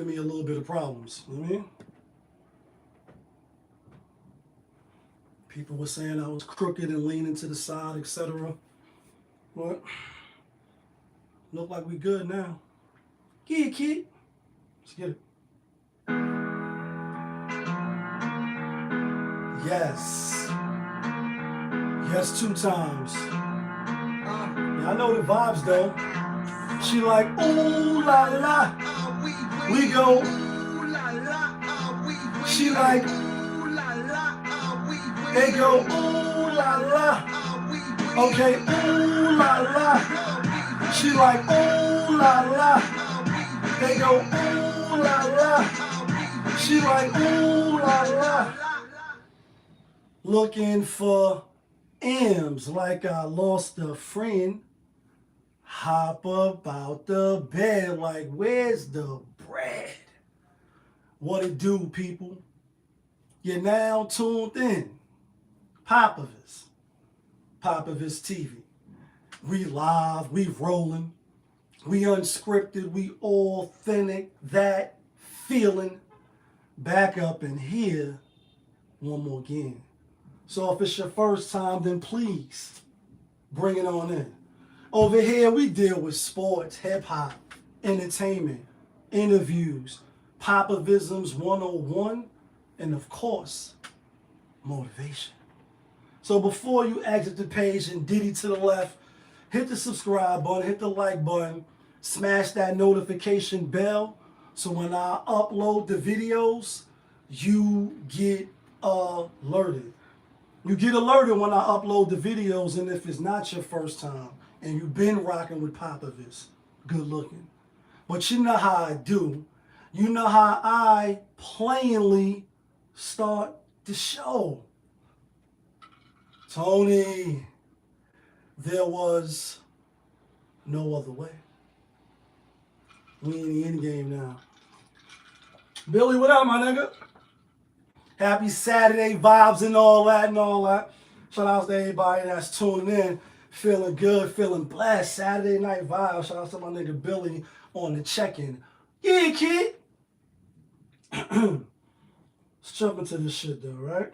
giving me a little bit of problems. You know what I mean? People were saying I was crooked and leaning to the side, etc. But look like we good now. Yeah, kid. Let's get it. Yes. Yes, 2 times. Yeah, I know the vibes though. She like, ooh la la. We go. She like, they go, ooh la la. Okay, ooh la la. She like, ooh la la. They go, ooh la la. She like, ooh la la. Looking for M's like I lost a friend. Hop about the bed like, where's the bread? What it do, people? You're now tuned in. Popovich TV. We live, we rolling, we unscripted, we authentic, that feeling. Back up in here one more again. So if it's your first time, then please bring it on in. Over here, we deal with sports, hip-hop, entertainment, interviews, Popovisms 101, and of course, motivation. So before you exit the page and diddy to the left, hit the subscribe button, hit the like button, smash that notification bell, so when I upload the videos, you get alerted. You get alerted when I upload the videos, and if it's not your first time and you've been rocking with Popovich, good looking. But you know how I do. You know how I plainly start the show. Tony, there was no other way. We in the end game now. Billy, what up, my nigga? Happy Saturday vibes and all that and all that. Shout out to everybody that's tuning in, feeling good, feeling blessed. Saturday night vibes. Shout out to my nigga Billy on the check-in. Yeah, kid. Let's jump into this shit though, right?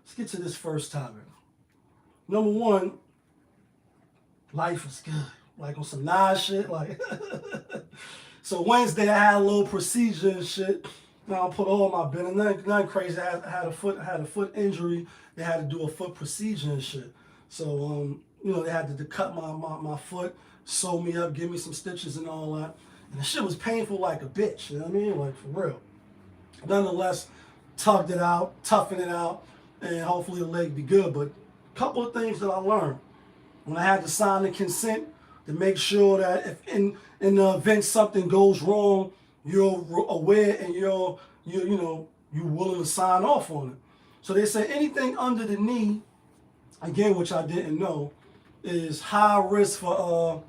Let's get to this first topic. Number one, life is good. Like on some nice shit. Like so Wednesday I had a little procedure and shit. Now I put all my business. Nothing crazy. I had a foot injury. They had to do a foot procedure and shit. So you know, they had to cut my foot, sew me up, give me some stitches and all that. And the shit was painful like a bitch. You know what I mean? Like for real. Nonetheless, tugged it out, toughened it out, and hopefully the leg be good. But a couple of things that I learned when I had to sign the consent to make sure that if in the event something goes wrong, you're aware and you're willing to sign off on it. So they say anything under the knee, again, which I didn't know, is high risk for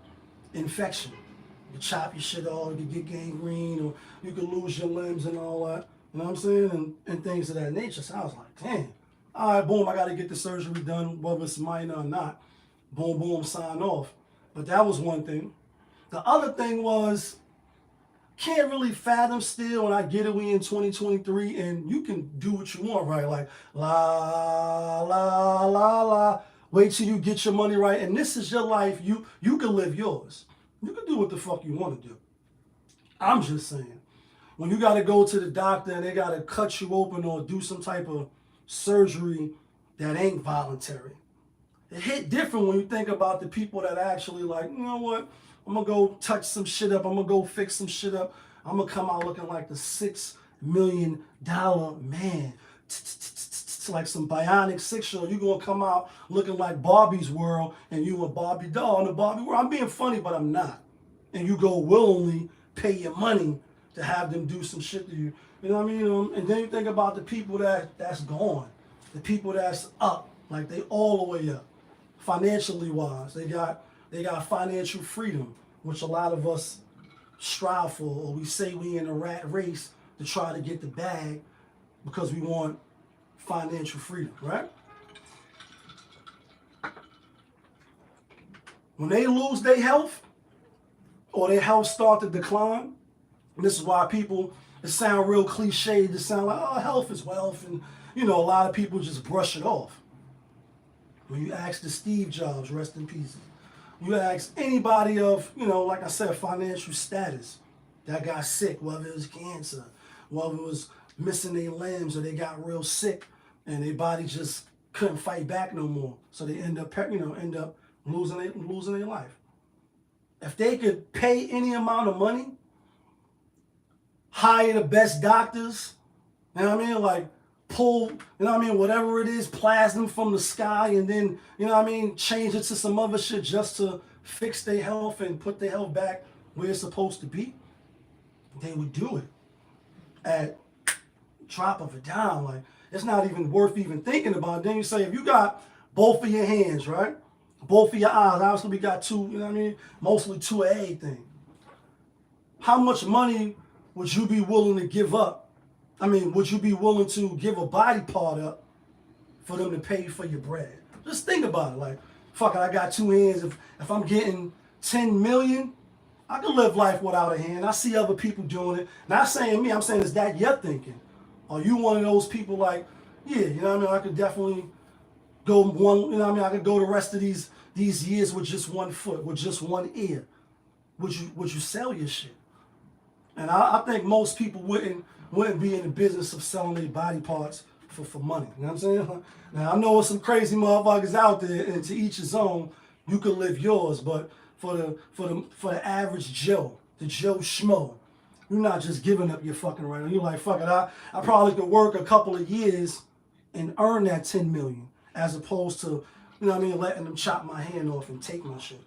infection. You can chop your shit off, you can get gangrene, or you can lose your limbs and all that. You know what I'm saying? And things of that nature. So I was like, damn. All right, boom, I got to get the surgery done, whether it's minor or not. Boom, boom, sign off. But that was one thing. The other thing was, can't really fathom still when I get it, we in 2023, and you can do what you want, right? Like, la, la, la, la. Wait till you get your money right. And this is your life. You can live yours. You can do what the fuck you want to do. I'm just saying. When you got to go to the doctor and they got to cut you open or do some type of surgery that ain't voluntary. It hit different when you think about the people that actually like, you know what? I'm going to go touch some shit up. I'm going to go fix some shit up. I'm going to come out looking like the $6 million man. Like some bionic 6-year-old. You're going to come out looking like Barbie's world and you a Barbie doll in the Barbie world. I'm being funny, but I'm not. And you go willingly pay your money to have them do some shit to you. You know what I mean? And then you think about the people that's gone. The people that's up. Like they all the way up. Financially wise. They got financial freedom, which a lot of us strive for, or we say we in a rat race to try to get the bag because we want financial freedom, right? When they lose their health, or their health start to decline. And this is why people, it sound real cliche to sound like, oh, health is wealth. And, you know, a lot of people just brush it off. When you ask the Steve Jobs, rest in peace, you ask anybody of, you know, like I said, financial status that got sick, whether it was cancer, whether it was missing their limbs or they got real sick and their body just couldn't fight back no more. So they end up losing their life. If they could pay any amount of money, hire the best doctors, you know what I mean? Like pull, you know what I mean, whatever it is, plasma from the sky, and then, you know what I mean, change it to some other shit just to fix their health and put their health back where it's supposed to be, they would do it at drop of a dime. Like, it's not even worth even thinking about. Then you say, if you got both of your hands, right? Both of your eyes, obviously we got two, you know what I mean? Mostly two of everything. How much money would you be willing to give up? I mean, would you be willing to give a body part up for them to pay you for your bread? Just think about it. Like, fuck it, I got two hands. If I'm getting 10 million, I can live life without a hand. I see other people doing it. Not saying me, I'm saying, is that your thinking? Are you one of those people like, yeah, you know what I mean? I could definitely go one, you know what I mean? I could go the rest of these years with just one foot, with just one ear. Would you sell your shit? And I think most people wouldn't be in the business of selling their body parts for money. You know what I'm saying? Now, I know there's some crazy motherfuckers out there, and to each his own, you can live yours, but for the average Joe, the Joe Schmo, you're not just giving up your fucking right. You're like, fuck it, I probably could work a couple of years and earn that 10 million, as opposed to, you know what I mean, letting them chop my hand off and take my shit.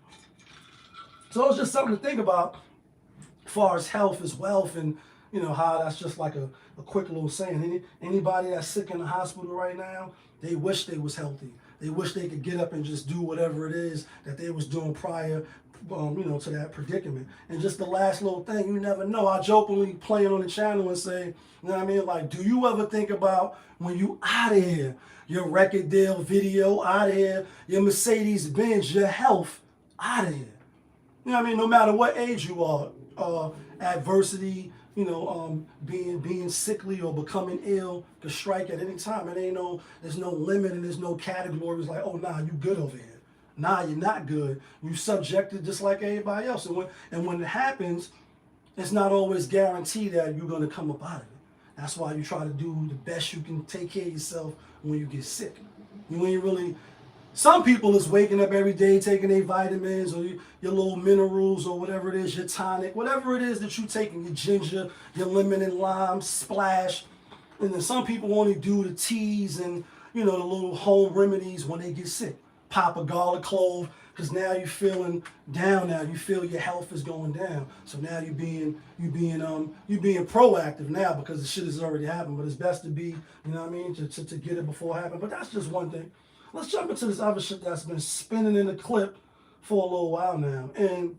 So it's just something to think about as far as health is wealth, and, you know, how that's just like a quick little saying. Anybody that's sick in the hospital right now, they wish they was healthy. They wish they could get up and just do whatever it is that they was doing prior, you know, to that predicament. And just the last little thing, you never know. I jokingly play it on the channel and say, you know what I mean? Like, do you ever think about when you out of here, your record deal video out of here, your Mercedes Benz, your health out of here? You know what I mean? No matter what age you are, adversity, you know, being sickly or becoming ill could strike at any time. There's no limit and there's no categories like, oh, nah, you good over here. Nah, you're not good. You subjected just like everybody else. And when it happens, it's not always guaranteed that you're going to come up out of it. That's why you try to do the best you can, take care of yourself when you get sick. You ain't really... Some people is waking up every day taking their vitamins or your little minerals or whatever it is, your tonic, whatever it is that you taking, your ginger, your lemon and lime splash. And then some people only do the teas and, you know, the little home remedies when they get sick. Pop a garlic clove, because now you're feeling down now. You feel your health is going down. So now you're being proactive now because the shit has already happened. But it's best to be, you know what I mean, to get it before it happens. But that's just one thing. Let's jump into this other shit that's been spinning in the clip for a little while now. And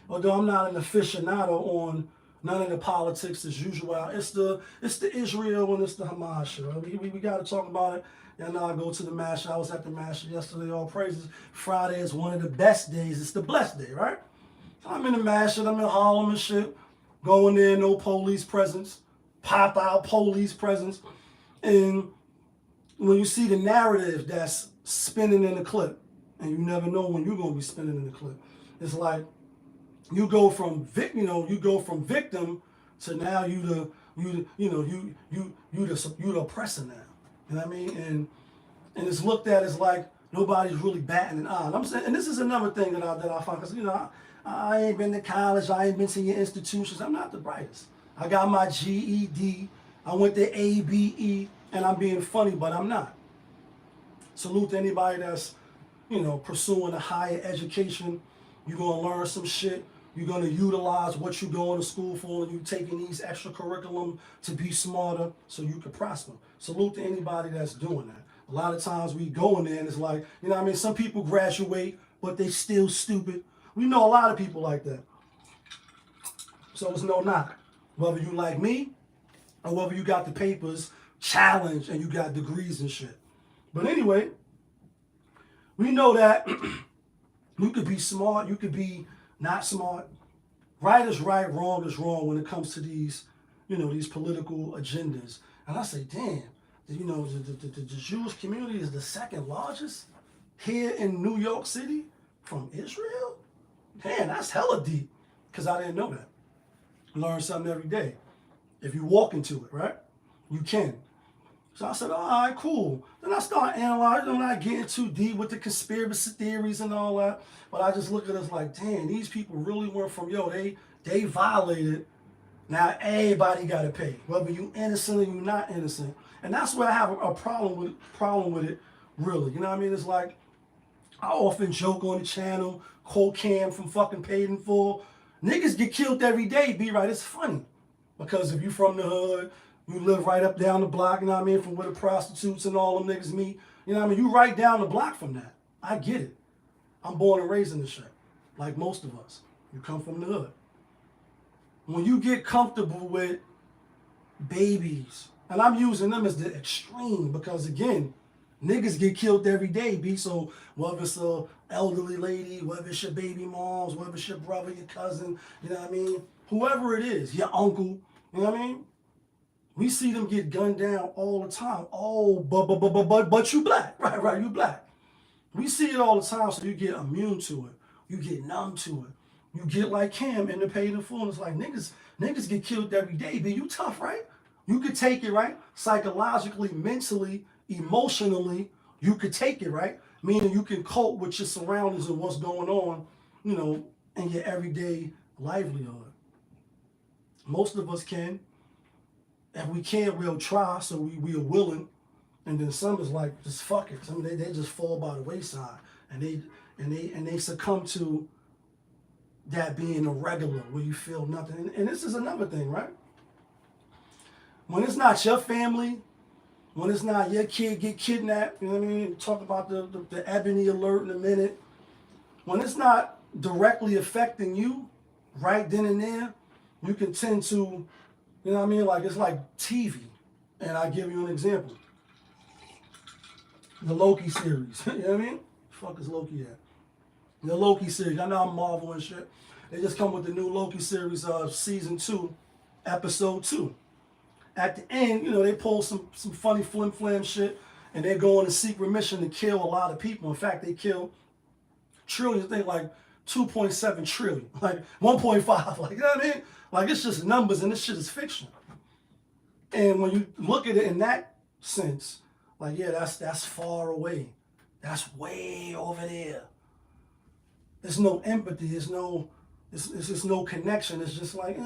although I'm not an aficionado on none of the politics as usual, it's the Israel and it's the Hamas shit. Right? We got to talk about it. And now I go to the mash. I was at the mash yesterday. All praises. Friday is one of the best days. It's the blessed day, right? So I'm in the mash. I'm in Harlem and shit. Going there, no police presence. Pop out police presence. And when you see the narrative that's spinning in the clip, and you never know when you're gonna be spinning in the clip, it's like you go from victim to now you the oppressor now. You know what I mean? And it's looked at as like nobody's really batting an eye. I'm saying, and this is another thing that I find, because, you know, I ain't been to college, I ain't been to your institutions. I'm not the brightest. I got my GED. I went to ABE. And I'm being funny, but I'm not. Salute to anybody that's, you know, pursuing a higher education. You're going to learn some shit. You're going to utilize what you're going to school for, and you're taking these extra curriculum to be smarter so you can prosper. Salute to anybody that's doing that. A lot of times we go in there and it's like, you know what I mean, some people graduate, but they still stupid. We know a lot of people like that. So it's no knock. Whether you like me or whether you got the papers challenge and you got degrees and shit. But anyway, we know that you could be smart, you could be not smart, right is right, wrong is wrong when it comes to these, these political agendas. And I say, damn, the Jewish community is the second largest here in New York City from Israel? Damn, that's hella deep, because I didn't know that. Learn something every day. If you walk into it, right? You can. So I said, all right, cool. Then I start analyzing. I'm not getting too deep with the conspiracy theories and all that. But I just look at us like, damn, these people really went from, they violated. Now everybody got to pay, whether you innocent or you not innocent. And that's where I have a problem with it, really. You know what I mean? It's like, I often joke on the channel, quote Cam from fucking Paid in Full. Niggas get killed every day, be right. It's funny. Because if you from the hood, you live right up down the block, you know what I mean, from where the prostitutes and all them niggas meet. You know what I mean? You right down the block from that. I get it. I'm born and raised in the shit, like most of us. You come from the hood. When you get comfortable with babies, and I'm using them as the extreme because, again, niggas get killed every day, B. So whether it's a elderly lady, whether it's your baby moms, whether it's your brother, your cousin, you know what I mean? Whoever it is, your uncle, you know what I mean? We see them get gunned down all the time. Oh, but you black. Right, you black. We see it all the time, so you get immune to it. You get numb to it. You get like Cam in the Paid in Full. It's like, niggas get killed every day, B. You tough, right? You could take it, right? Psychologically, mentally, emotionally, you could take it, right? Meaning you can cope with your surroundings and what's going on, in your everyday livelihood. Most of us can. If we can't, we'll try, so we are willing. And then some is like, just fuck it. Some they just fall by the wayside. And they succumb to that being a regular where you feel nothing. And this is another thing, right? When it's not your family, when it's not your kid get kidnapped, you know what I mean? Talk about the Ebony alert in a minute. When it's not directly affecting you right then and there, you can tend to, you know what I mean? Like, it's like TV. And I'll give you an example. The Loki series. You know what I mean? The fuck is Loki at? The Loki series. I know I'm Marvel and shit. They just come with the new Loki series of season 2, episode 2. At the end, they pull some funny flim-flam shit, and they go on a secret mission to kill a lot of people. In fact, they kill trillions, I think like 2.7 trillion, like 1.5, like, you know what I mean? Like, it's just numbers, and this shit is fiction. And when you look at it in that sense, like, yeah, that's far away. That's way over there. There's no empathy. It's just no connection. It's just like,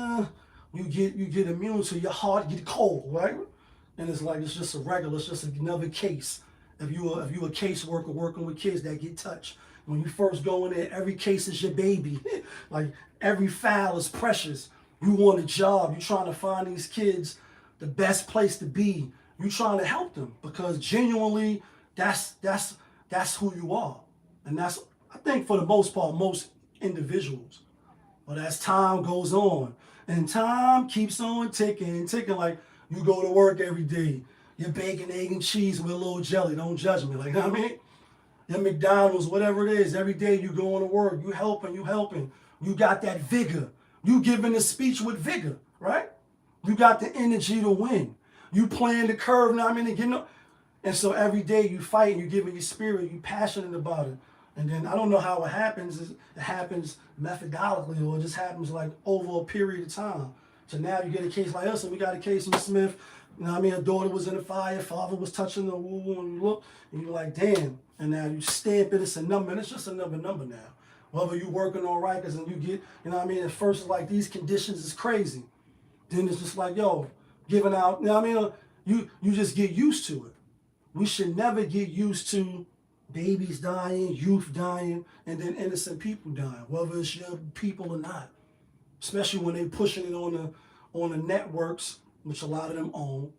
you get immune to your heart get cold, right? And it's like, it's just a regular. It's just another case. If you a caseworker working with kids that get touched, when you first go in there, every case is your baby. Like, every file is precious. You want a job. You're trying to find these kids the best place to be. You're trying to help them because genuinely, that's who you are. And that's, I think, for the most part, most individuals. But as time goes on, and time keeps on ticking, like you go to work every day, you're bacon, egg, and cheese with a little jelly. Don't judge me. Like, you know what I mean? Your McDonald's, whatever it is, every day you going to work, you helping. You got that vigor. You giving a speech with vigor, right? You got the energy to win. You playing the curve, now I mean, and so every day you fight, you giving your spirit, you passionate about it. And then I don't know how it happens. It happens methodically, or it just happens like over a period of time. So now you get a case like us, and we got a case in Smith. You know what I mean? Her daughter was in the fire, father was touching the woo, and you look, and you're like, damn. And now you stamp it, it's a number, and it's just another number now. Whether you working on Rikers and you get, you know what I mean? At first it's like, these conditions is crazy. Then it's just like, yo, giving out, you know what I mean? You just get used to it. We should never get used to babies dying, youth dying, and then innocent people dying, whether it's your people or not. Especially when they pushing it on the networks, which a lot of them own.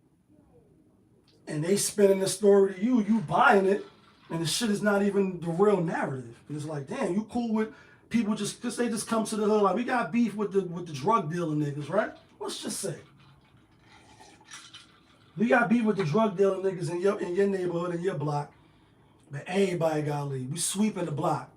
And they spinning the story to you buying it, and the shit is not even the real narrative. It's like, damn, you cool with people just, because they just come to the hood, like, we got beef with the drug dealer niggas, right? Let's just say. We got beef with the drug dealer niggas in your neighborhood, in your block, but everybody got to leave. We sweeping the block.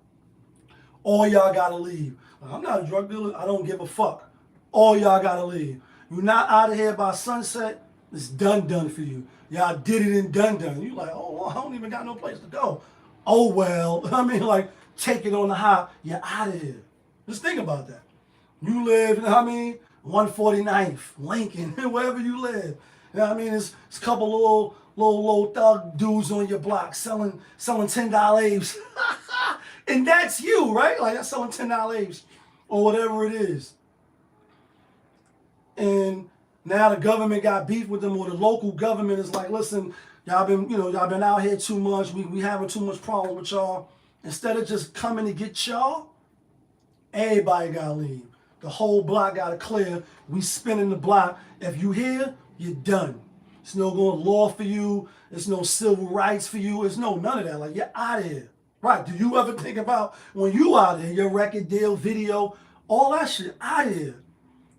All y'all gotta leave. I'm not a drug dealer. I don't give a fuck. All y'all gotta leave. You're not out of here by sunset. It's done for you. Y'all did it and done. You like, oh, I don't even got no place to go. Oh, well. I mean, like, take it on the high. You're out of here. Just think about that. You live, you know what I mean, 149th, Lincoln, wherever you live. You know what I mean? It's a couple little thug dudes on your block selling $10 and that's you, right? Like, that's selling $10 or whatever it is. And now the government got beef with them, or the local government is like, listen, y'all been out here too much. We having too much problem with y'all. Instead of just coming to get y'all, everybody gotta leave. The whole block gotta clear. We spinning the block. If you here, you're done. There's no going law for you. There's no civil rights for you. There's no none of that. Like, you're out of here. Right? Do you ever think about when you out of here, your record deal, video, all that shit out of here?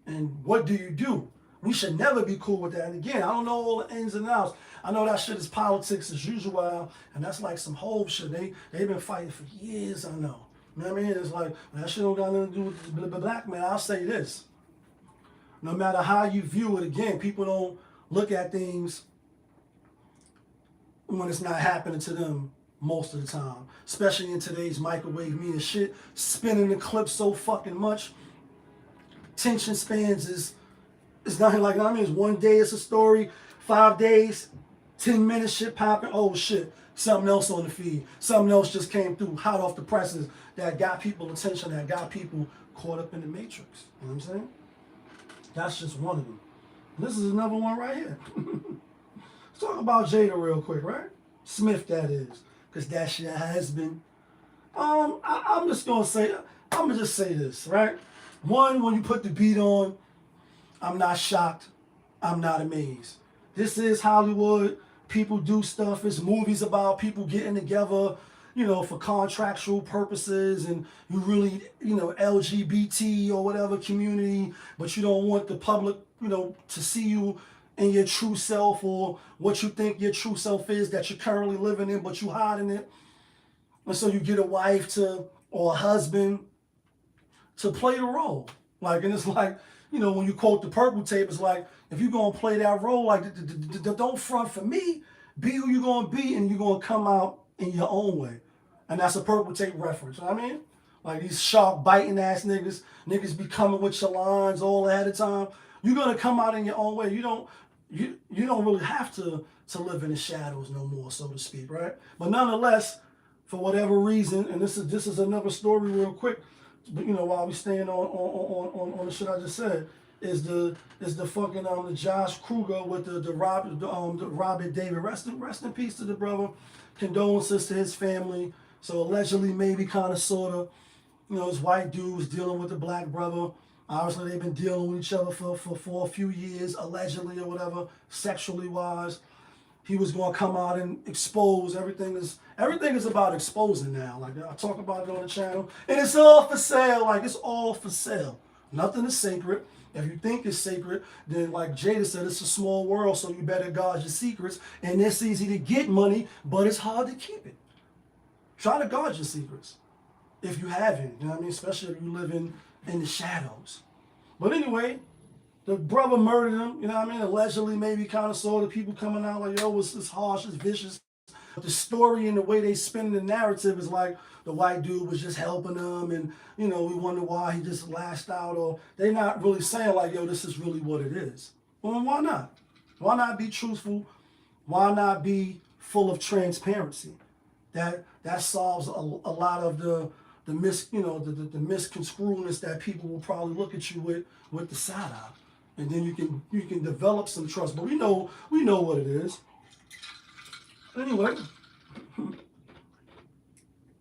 And what do? We should never be cool with that. And again, I don't know all the ins and outs. I know that shit is politics as usual, and that's like some whole shit. They've been fighting for years, I know. You know what I mean? It's like, that shit don't got nothing to do with the black man. I'll say this. No matter how you view it, again, people don't look at things when it's not happening to them most of the time. Especially in today's microwave media shit. Spinning the clip so fucking much. Attention spans is nothing like that. I mean, it's 1 day it's a story, 5 days, 10 minutes shit popping. Oh shit, something else on the feed. Something else just came through hot off the presses that got people attention, that got people caught up in the matrix. You know what I'm saying? That's just one of them. This is another one right here. Let's talk about Jada real quick, right? Smith, that is, because that's your husband. I'm just gonna say this, right? One, when you put the beat on, I'm not shocked. I'm not amazed. This is Hollywood. People do stuff. It's movies about people getting together, for contractual purposes, and you really, LGBT or whatever community, but you don't want the public, to see you in your true self, or what you think your true self is that you're currently living in, but you hiding it. And so you get a wife or a husband to play the role. Like, and it's like, when you quote the Purple Tape, it's like, if you're going to play that role, like, don't front for me. Be who you're going to be, and you're going to come out in your own way. And that's a Purple Tape reference. You know what I mean? Like, these shark biting ass niggas be coming with your lines all ahead of time. You're going to come out in your own way. You don't really have to live in the shadows no more, so to speak, right? But nonetheless, for whatever reason, and this is another story real quick, but while we staying on the shit I just said, is the fucking the Josh Kruger with the Robert David. Rest in peace to the brother. Condolences to his family. So allegedly, maybe kind of sort of, this white dude was dealing with the black brother. Obviously, they've been dealing with each other for a few years, allegedly or whatever, sexually wise. He was going to come out and expose everything. Everything is about exposing now. Like, I talk about it on the channel, and it's all for sale. Like, it's all for sale. Nothing is sacred. If you think it's sacred, then like Jada said, it's a small world, so you better guard your secrets. And it's easy to get money, but it's hard to keep it. Try to guard your secrets if you haven't. You know what I mean? Especially if you live in the shadows. But anyway, the brother murdered him, you know what I mean? Allegedly, maybe kind of saw the people coming out like, yo, it's harsh, it's vicious. But the story and the way they spin the narrative is like the white dude was just helping them, and, we wonder why he just lashed out, or they're not really saying like, yo, this is really what it is. Well, why not? Why not be truthful? Why not be full of transparency? That solves a lot of the misconstruedness that people will probably look at you with the side eye. And then you can develop some trust. But we know what it is. Anyway,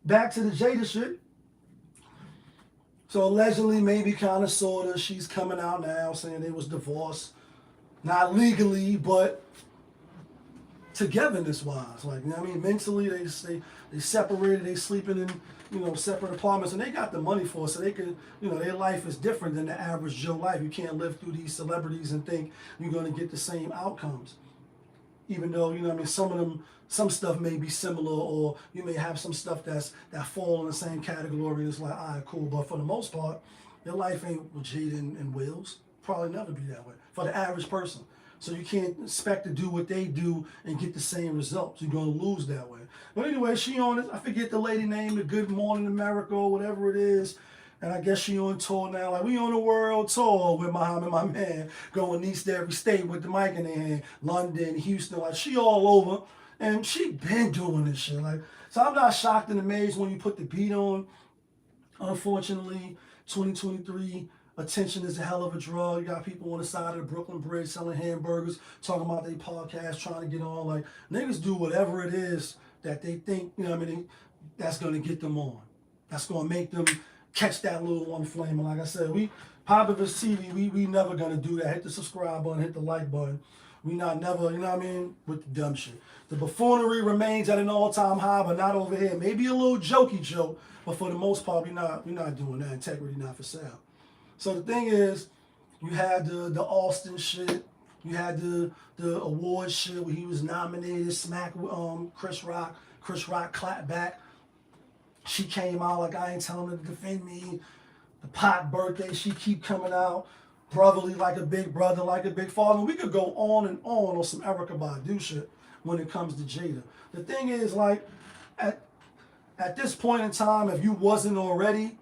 back to the Jada shit. So allegedly, maybe kind of sort of, she's coming out now saying they was divorced, not legally, but togetherness wise. Like, I mean, mentally they separated, they sleeping in separate apartments, and they got the money for it, so they can, their life is different than the average Joe life. You can't live through these celebrities and think you're going to get the same outcomes. even though, you know what I mean, some stuff may be similar, or you may have some stuff that fall in the same category. It's like, all right, cool. But for the most part, your life ain't with Jada and Will's. Probably never be that way for the average person. So you can't expect to do what they do and get the same results. You're going to lose that way. But anyway, she on it. I forget the lady name, the Good Morning America or whatever it is. And I guess she on tour now. Like, we on a world tour with Muhammad, my man, going east to every state with the mic in their hand. London, Houston, like, she all over. And she been doing this shit. Like, so I'm not shocked and amazed when you put the beat on. Unfortunately, 2023, attention is a hell of a drug. You got people on the side of the Brooklyn Bridge selling hamburgers, talking about their podcast, trying to get on. Like, niggas do whatever it is that they think, you know what I mean, that's going to get them on. That's going to make them catch that little one flame. And like I said, Popular TV, we never going to do that. Hit the subscribe button, hit the like button. We not never, you know what I mean, with the dumb shit. The buffoonery remains at an all-time high, but not over here. Maybe a little jokey joke, but for the most part, we're not doing that. Integrity not for sale. So the thing is, you had the Austin shit, you had the award shit where he was nominated, smack Chris Rock. Chris Rock clapped back. She came out like, I ain't telling her to defend me. The Pot birthday, she keep coming out. Brotherly like a big brother, like a big father. We could go on some Erykah Badu shit when it comes to Jada. The thing is, like, at this point in time, if you wasn't already,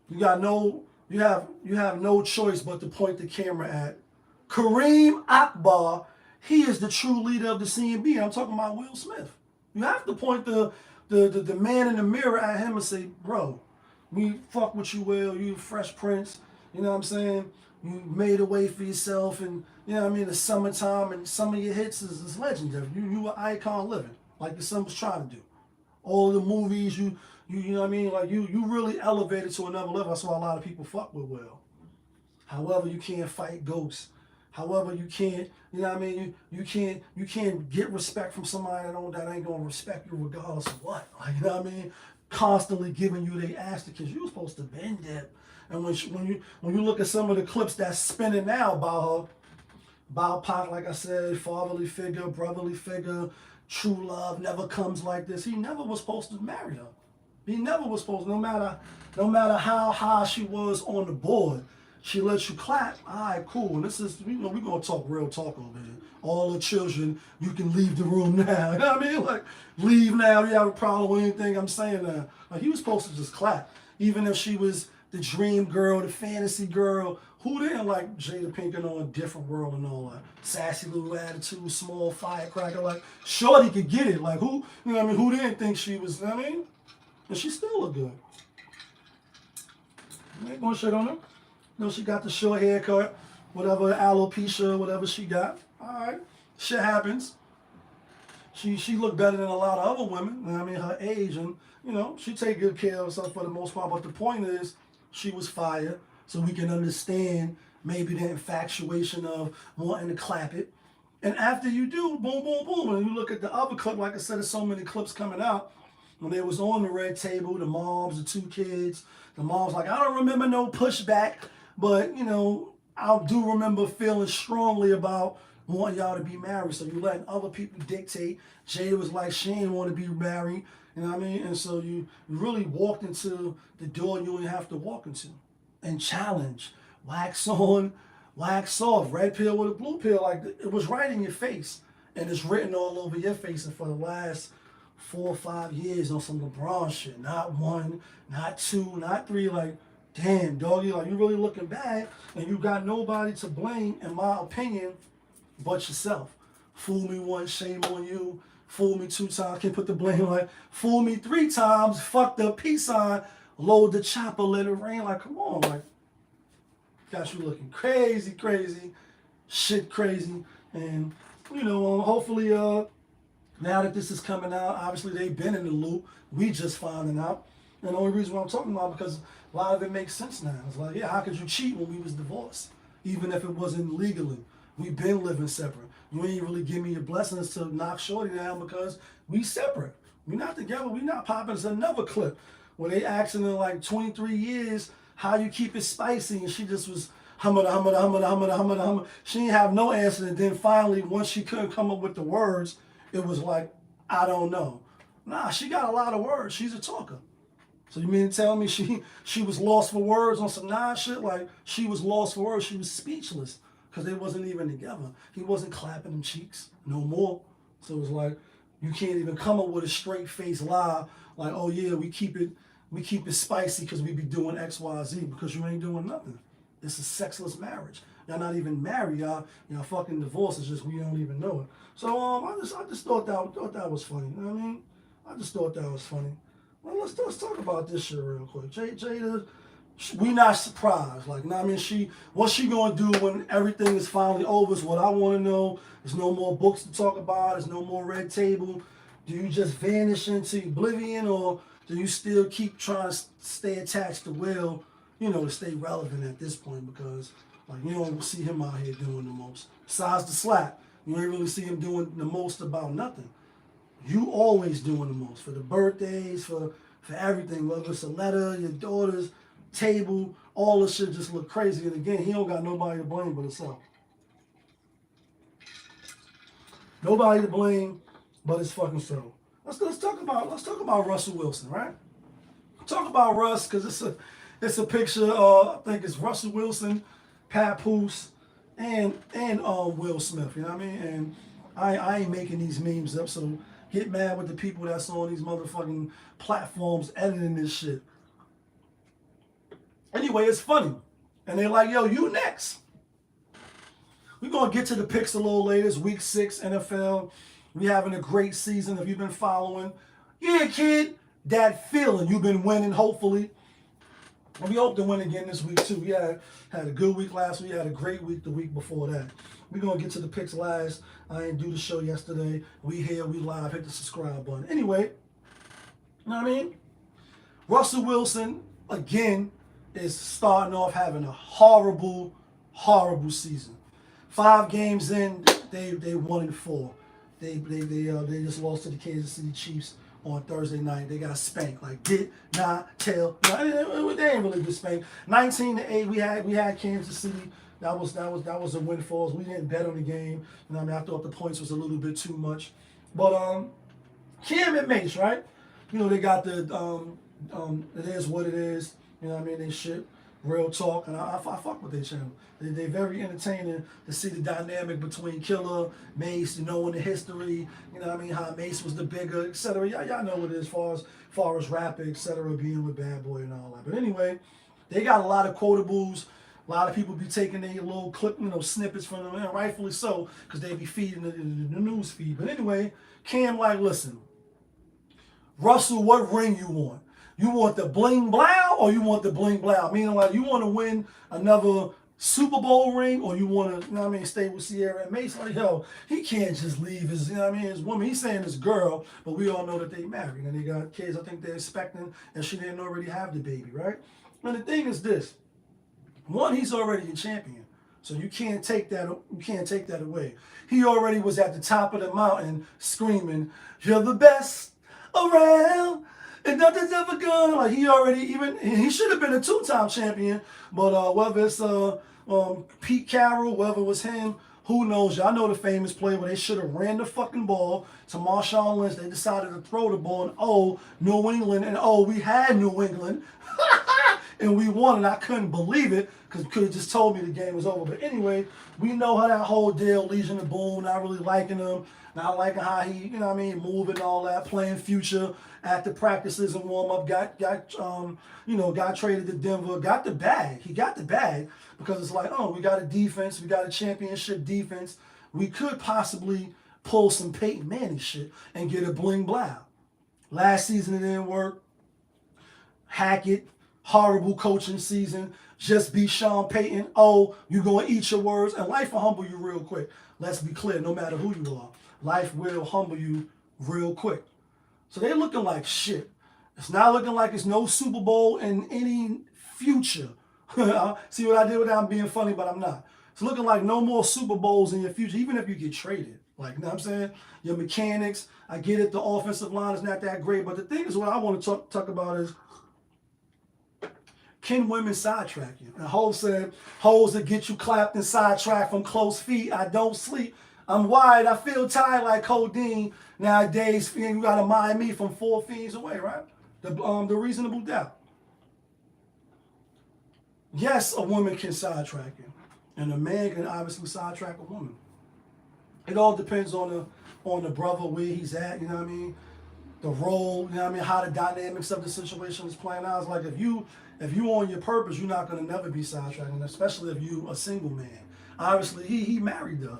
you have no choice but to point the camera at Kareem Akbar. He is the true leader of the CMB. I'm talking about Will Smith. You have to point the man in the mirror at him and say, bro, we fuck with you, Will. You Fresh Prince. You know what I'm saying? You made a way for yourself, and you know what I mean. The summertime and some of your hits is legendary. You were icon living, like your son was trying to do. All the movies, you know what I mean. Like you really elevated to another level. That's why a lot of people fuck with Will. However, you can't fight ghosts. However, you can't, you know what I mean. You can't get respect from somebody that ain't gonna respect you regardless of what. Like, you know what I mean. Constantly giving you their ass because you were supposed to bend that. And when you look at some of the clips that's spinning now about her, about Pac, like I said, fatherly figure, brotherly figure, true love never comes like this. He never was supposed to marry her. He never was supposed to, no matter how high she was on the board, she let you clap. All right, cool. And this is, we're going to talk real talk over here. All the children, you can leave the room now. You know what I mean? Like, leave now. You have a problem with anything I'm saying now. Like, he was supposed to just clap. Even if she was the dream girl, the fantasy girl, who didn't like Jada Pinkett on A Different World and all that? Sassy little attitude, small firecracker. Like, Shorty could get it. Like, who, you know what I mean? Who didn't think she was, you know what I mean? And she still look good. I ain't gonna shit on her. You know, she got the short haircut, whatever, alopecia, whatever she got. All right, shit happens. She looked better than a lot of other women. You know what I mean, her age, and you know, she take good care of herself for the most part. But the point is, she was fire, so we can understand maybe the infatuation of wanting to clap it. And after you do, boom, boom, boom, and you look at the other clip, like I said, there's so many clips coming out. When they was on the red table, the moms, the two kids, the mom's like, I don't remember no pushback, but, you know, I do remember feeling strongly about wanting y'all to be married. So you letting other people dictate. Jada was like, she ain't want to be married. You know what I mean? And so you really walked into the door you didn't have to walk into. And challenge. Wax on, wax off. Red pill with a blue pill. Like, it was right in your face. And it's written all over your face. And for the last 4 or 5 years on some LeBron shit. Not 1, not 2, not 3. Like, damn, doggy, like, you really looking bad, and you got nobody to blame, in my opinion, but yourself. Fool me once, shame on you. Fool me 2 times, can't put the blame. Like, fool me 3 times, fuck the peace sign, load the chopper, let it rain. Like, come on, like, got you looking crazy, shit crazy. And, you know, hopefully, now that this is coming out, obviously they've been in the loop. We just finding out. And the only reason why I'm talking about because a lot of it makes sense now. It's like, yeah, how could you cheat when we was divorced? Even if it wasn't legally. We've been living separate. You ain't really give me your blessings to knock Shorty down because we separate. We not together. We not popping. It's another clip where they asking in like 23 years how you keep it spicy, and she just was Humma. She didn't have no answer. And then finally, once she couldn't come up with the words, it was like, I don't know. Nah, she got a lot of words. She's a talker. So you mean to tell me she was lost for words on some shit? Like, she was lost for words. She was speechless because they wasn't even together. He wasn't clapping them cheeks no more. So it was like, you can't even come up with a straight face lie like, oh yeah, we keep it spicy because we be doing X, Y, Z, because you ain't doing nothing. It's a sexless marriage. Y'all not even married. Y'all fucking divorced. It's just we don't even know it. So I just thought that was funny. You know what I mean? I just thought that was funny. Well, let's talk about this shit real quick. Jada, we not surprised. Like, you know what I mean? What's she gonna do when everything is finally over is what I want to know. There's no more books to talk about. There's no more red table. Do you just vanish into oblivion, or do you still keep trying to stay attached to Will, to stay relevant at this point? Because, like, you don't see him out here doing the most. Besides the slap, you don't really see him doing the most about nothing. You always doing the most for the birthdays, for everything, whether it's a letter, your daughter's table, all this shit just look crazy. And again, he don't got nobody to blame but himself. Nobody to blame but his fucking self. Let's talk about Russell Wilson, right? Talk about Russ, because it's a picture. I think it's Russell Wilson, Papoose, and Will Smith. You know what I mean? And I ain't making these memes up, so get mad with the people that's on these motherfucking platforms editing this shit. Anyway, it's funny. And they're like, yo, you next. We're going to get to the picks a little later. It's week 6 NFL. We having a great season if you've been following. Yeah, kid, that feeling. You've been winning, hopefully. And we hope to win again this week, too. We had a good week last week. We had a great week the week before that. We're going to get to the picks last. I didn't do the show yesterday. We here, we live. Hit the subscribe button. Anyway, you know what I mean? Russell Wilson, again, is starting off having a horrible, horrible season. 5 games in, they 1-4. They just lost to the Kansas City Chiefs on Thursday night. They got spanked. Like, did not tell. They ain't really get spanked. 19-8. We had Kansas City. That was a win for us. We didn't bet on the game. You know what I mean? I thought the points was a little bit too much. But Cam and Mace, right? They got the it is what it is. You know what I mean? They shit. Real talk, and I fuck with their channel. They're very entertaining to see the dynamic between Killer, Mace, knowing the history, you know what I mean, how Mace was the bigger, etc. Y'all know what it is as far as rapping, etc., being with Bad Boy and all that. But anyway, they got a lot of quotables. A lot of people be taking their little clip, snippets from them, and rightfully so, because they be feeding the news feed. But anyway, Cam like, listen, Russell, what ring you want? You want the bling blow or you want the bling blow? Meaning, like, you want to win another Super Bowl ring, or you want to, stay with Sierra and Mace? Like, yo, he can't just leave his, his woman. He's saying his girl, but we all know that they married and they got kids. I think they're expecting, and she didn't already have the baby, right? And the thing is this: one, he's already a champion, so you can't take that. You can't take that away. He already was at the top of the mountain screaming, "You're the best around." And nothing's ever gonna, like, he should have been a 2-time champion, but whether it's Pete Carroll, whether it was him, who knows? Y'all know the famous play where they should have ran the fucking ball to Marshawn Lynch. They decided to throw the ball, and New England, and we had New England, and we won, and I couldn't believe it, because you could have just told me the game was over. But anyway, we know how that whole deal, Legion of Boom, not really liking him, not liking how he, moving and all that, playing Future at the practices and warm up, got traded to Denver, got the bag. He got the bag because it's like, we got a defense, we got a championship defense. We could possibly pull some Peyton Manning shit and get a bling blow. Last season it didn't work. Hackett, horrible coaching season. Just be Sean Payton. You're going to eat your words. And life will humble you real quick. Let's be clear, no matter who you are. Life will humble you real quick. So they're looking like shit. It's not looking like it's no Super Bowl in any future. See what I did with that? I'm being funny, but I'm not. It's looking like no more Super Bowls in your future, even if you get traded. Like, you know what I'm saying? Your mechanics, I get it, the offensive line is not that great. But the thing is, what I want to talk about is Can women sidetrack you? And Ho said, hoes that get you clapped and sidetracked from close feet. I don't sleep. I'm wired. I feel tired like codeine. Nowadays, you gotta mind me from 4 fiends away, right? The reasonable doubt. Yes, a woman can sidetrack you, and a man can obviously sidetrack a woman. It all depends on the brother, where he's at. You know what I mean? The role. You know what I mean? How the dynamics of the situation is playing out. It's like if you on your purpose, you're not gonna never be sidetracking, especially if you a single man. Obviously, he married her.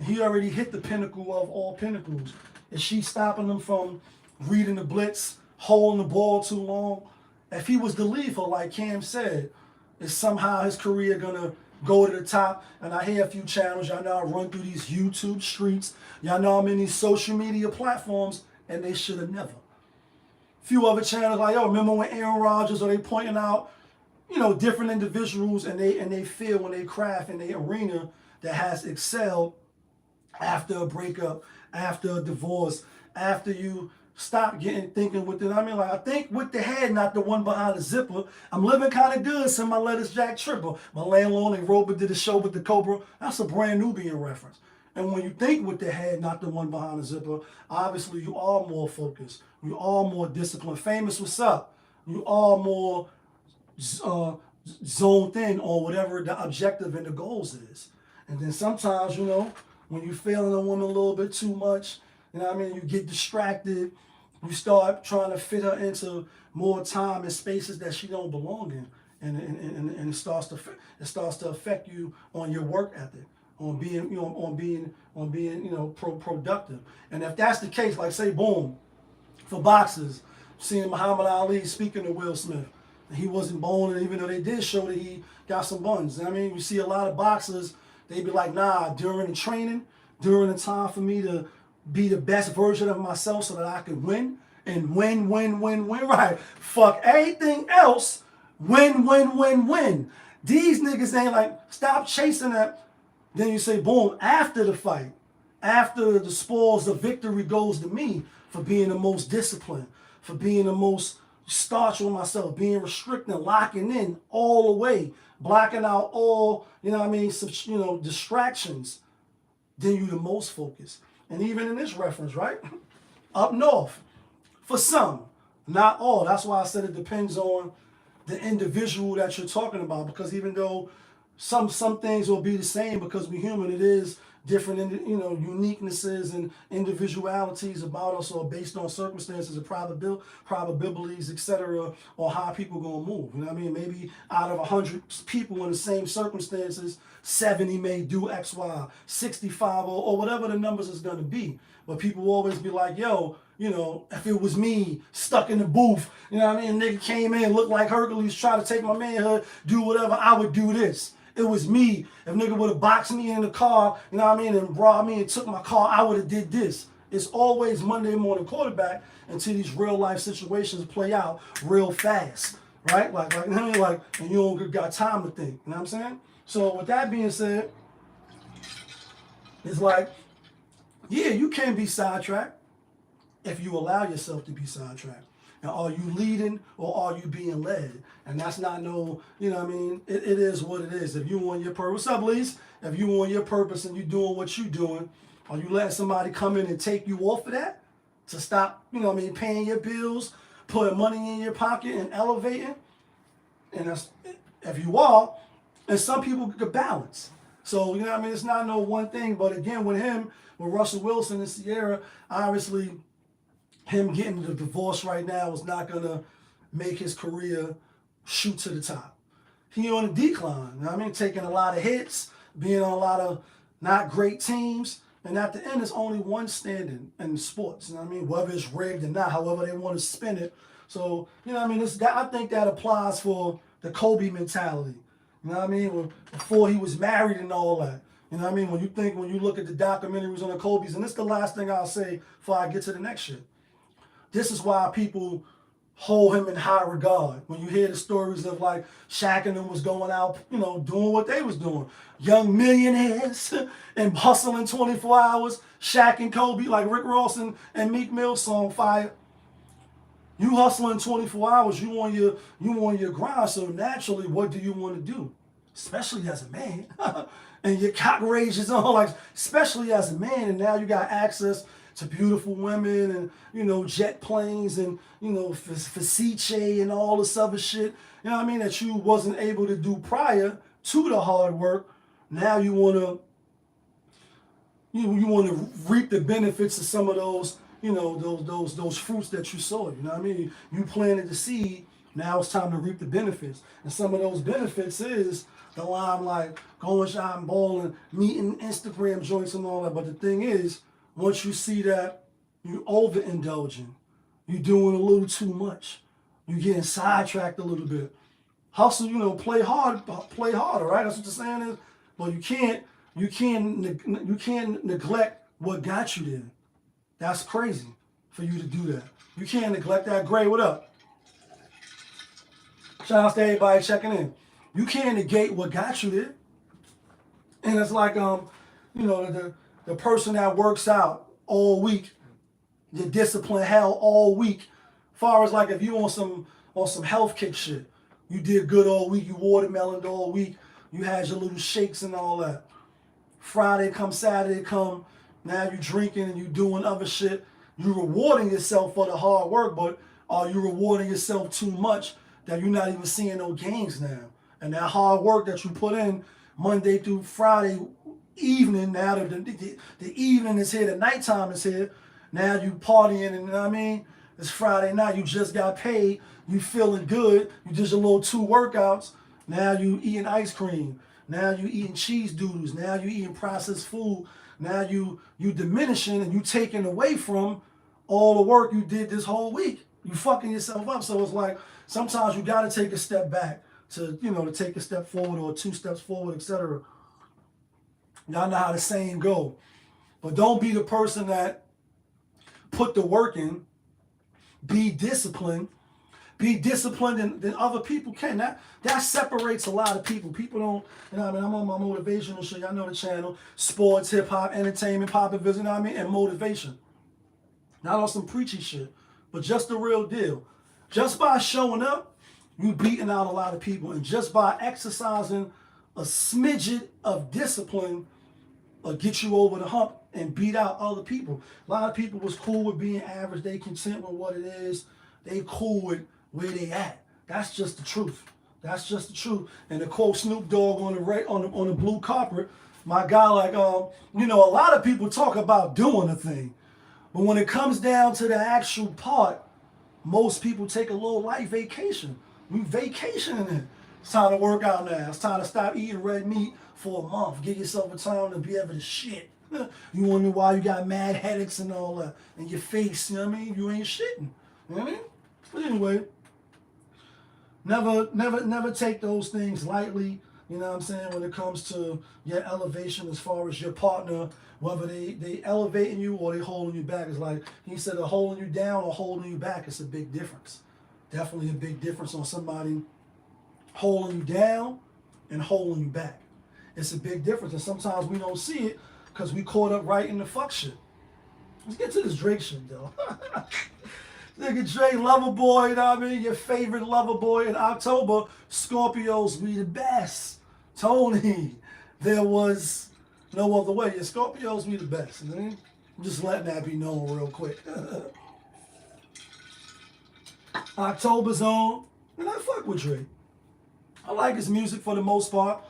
He already hit the pinnacle of all pinnacles. Is she stopping him from reading the blitz, holding the ball too long? If he was to leave her, like Cam said, is somehow his career gonna go to the top? And I hear a few channels, y'all know I run through these YouTube streets, y'all know I'm in these social media platforms, and they should have never. Few other channels like, yo, remember when Aaron Rodgers, or they pointing out, you know, different individuals, and they feel when they craft in their arena that has excelled after a breakup, after a divorce, after you stop thinking with it. I mean, like, I think with the head, not the one behind the zipper. I'm living kind of good, send my letters Jack Tripper. My landlord and Robert did a show with the Cobra. That's a brand Nubian reference. And when you think with the head, not the one behind the zipper, obviously you are more focused. You are more disciplined. Famous, what's up? You are more zoned in on whatever the objective and the goals is. And then sometimes, you know, when you're feeling a woman a little bit too much, you know what I mean, you get distracted, you start trying to fit her into more time and spaces that she don't belong in. And it starts to affect you on your work ethic, on being, you know, on being, you know, productive. And if that's the case, like say, boom, for boxers, seeing Muhammad Ali speaking to Will Smith, he wasn't bowling, even though they did show that he got some buns. I mean, you see a lot of boxers, they be like, nah, during the training, during the time for me to be the best version of myself so that I can win, and win, right? Fuck everything else, win. These niggas ain't like, stop chasing that. Then you say, boom, after the fight, after the spoils of victory goes to me for being the most disciplined, for being the most starch on myself, being restricted, locking in all the way, blocking out all, you know what I mean, you know, distractions, then you the most focused. And even in this reference, right? Up north, for some, not all. That's why I said it depends on the individual that you're talking about, because even though some things will be the same because we're human, it is different, you know, uniquenesses and individualities about us, or based on circumstances and probabilities, etc., or how people gonna move. You know what I mean? Maybe out of 100 people in the same circumstances, 70 may do X, Y, 65, or whatever the numbers is gonna be. But people will always be like, yo, you know, if it was me stuck in the booth, you know what I mean? Nigga came in, looked like Hercules, trying to take my manhood, do whatever, I would do this. It was me. If nigga would have boxed me in the car, you know what I mean, and robbed me and took my car, I would have did this. It's always Monday morning quarterback until these real life situations play out real fast, right? Like, you know what I mean? Like, and you don't got time to think. You know what I'm saying? So with that being said, it's like, yeah, you can be sidetracked if you allow yourself to be sidetracked. And are you leading or are you being led? And that's not no, you know what I mean? It is what it is. If you on your purpose, what's up, Lise? If you on your purpose and you doing what you doing, are you letting somebody come in and take you off of that? To stop, you know what I mean, paying your bills, putting money in your pocket and elevating? And that's, if you are, and some people could balance. So, you know what I mean? It's not no one thing. But again, with him, with Russell Wilson and Sierra, obviously, him getting the divorce right now is not going to make his career shoot to the top. He on a decline, you know what I mean? Taking a lot of hits, being on a lot of not great teams. And at the end, there's only one standing in sports, you know what I mean? Whether it's rigged or not, however they want to spin it. So, you know what I mean? I think that applies for the Kobe mentality. You know what I mean? Before he was married and all that. You know what I mean? When you look at the documentaries on the Kobe's, and this is the last thing I'll say before I get to the next shit. This is why people hold him in high regard. When you hear the stories of like Shaq and them was going out, you know, doing what they was doing. Young millionaires and hustling 24 hours. Shaq and Kobe, like Rick Ross and Meek Mill's song, Fire. You hustling 24 hours. You on your grind. So naturally, what do you want to do? Especially as a man. And your cock rage is on, like, especially as a man, and now you got access to beautiful women and, you know, jet planes and, you know, SaTurSaY and all this other shit, you know what I mean, that you wasn't able to do prior to the hard work. Now you want to, you want to reap the benefits of some of those, you know, those fruits that you sowed. You know what I mean? You planted the seed. Now it's time to reap the benefits. And some of those benefits is the limelight, going shot and balling, meeting Instagram joints and all that. But the thing is, once you see that you overindulging, you're doing a little too much, you're getting sidetracked a little bit. Hustle, you know, play harder, right? That's what the saying is. But you can't neglect what got you there. That's crazy for you to do that. You can't neglect that. Gray, what up? Shout out to everybody checking in. You can't negate what got you there. And it's like, you know, the person that works out all week, the discipline hell all week. Far as like if you on some health kick shit, you did good all week, you watermeloned all week, you had your little shakes and all that. Friday come, Saturday come, now you drinking and you doing other shit. You rewarding yourself for the hard work, but are you rewarding yourself too much that you're not even seeing no gains now? And that hard work that you put in Monday through Friday evening, now that the evening is here, the nighttime is here, now you partying, and you know what I mean? It's Friday night, you just got paid, you feeling good, you did your little 2 workouts, now you eating ice cream, now you eating cheese doodles, now you eating processed food, now you diminishing and you taking away from all the work you did this whole week. You fucking yourself up. So it's like, sometimes you gotta take a step back to, you know, to take a step forward or 2 steps forward, etc. Y'all know how the saying go. But don't be the person that put the work in. Be disciplined. Be disciplined than other people can. That separates a lot of people. People don't, you know what I mean? I'm on my motivational shit. Y'all know the channel. Sports, hip hop, entertainment, populism, you know what I mean? And motivation. Not on some preachy shit, but just the real deal. Just by showing up, you beating out a lot of people. And just by exercising a smidget of discipline, get you over the hump and beat out other people. A lot of people was cool with being average. They content with what it is. They cool with where they at. That's just the truth. That's just the truth. And to quote Snoop Dogg on the blue carpet, my guy, like, you know, a lot of people talk about doing a thing, but when it comes down to the actual part, most people take a little light vacation. You vacationing it. It's time to work out now. It's time to stop eating red meat for a month. Give yourself a time to be able to shit. You wonder why you got mad headaches and all that in your face, you know what I mean? You ain't shitting. You know what I mean? But anyway, never take those things lightly, you know what I'm saying, when it comes to your elevation as far as your partner, whether they elevating you or they holding you back. It's like he said, holding you down or holding you back, it's a big difference. Definitely a big difference on somebody holding you down and holding you back. It's a big difference, and sometimes we don't see it because we caught up right in the fuck shit. Let's get to this Drake shit, though. Nigga Drake, lover boy, you know what I mean? Your favorite lover boy in October. Scorpios, we the best. Tony, there was no other way. Yeah, Scorpios, we the best. You know what I mean? I'm just letting that be known real quick. October's on, and I fuck with Drake. I like his music for the most part.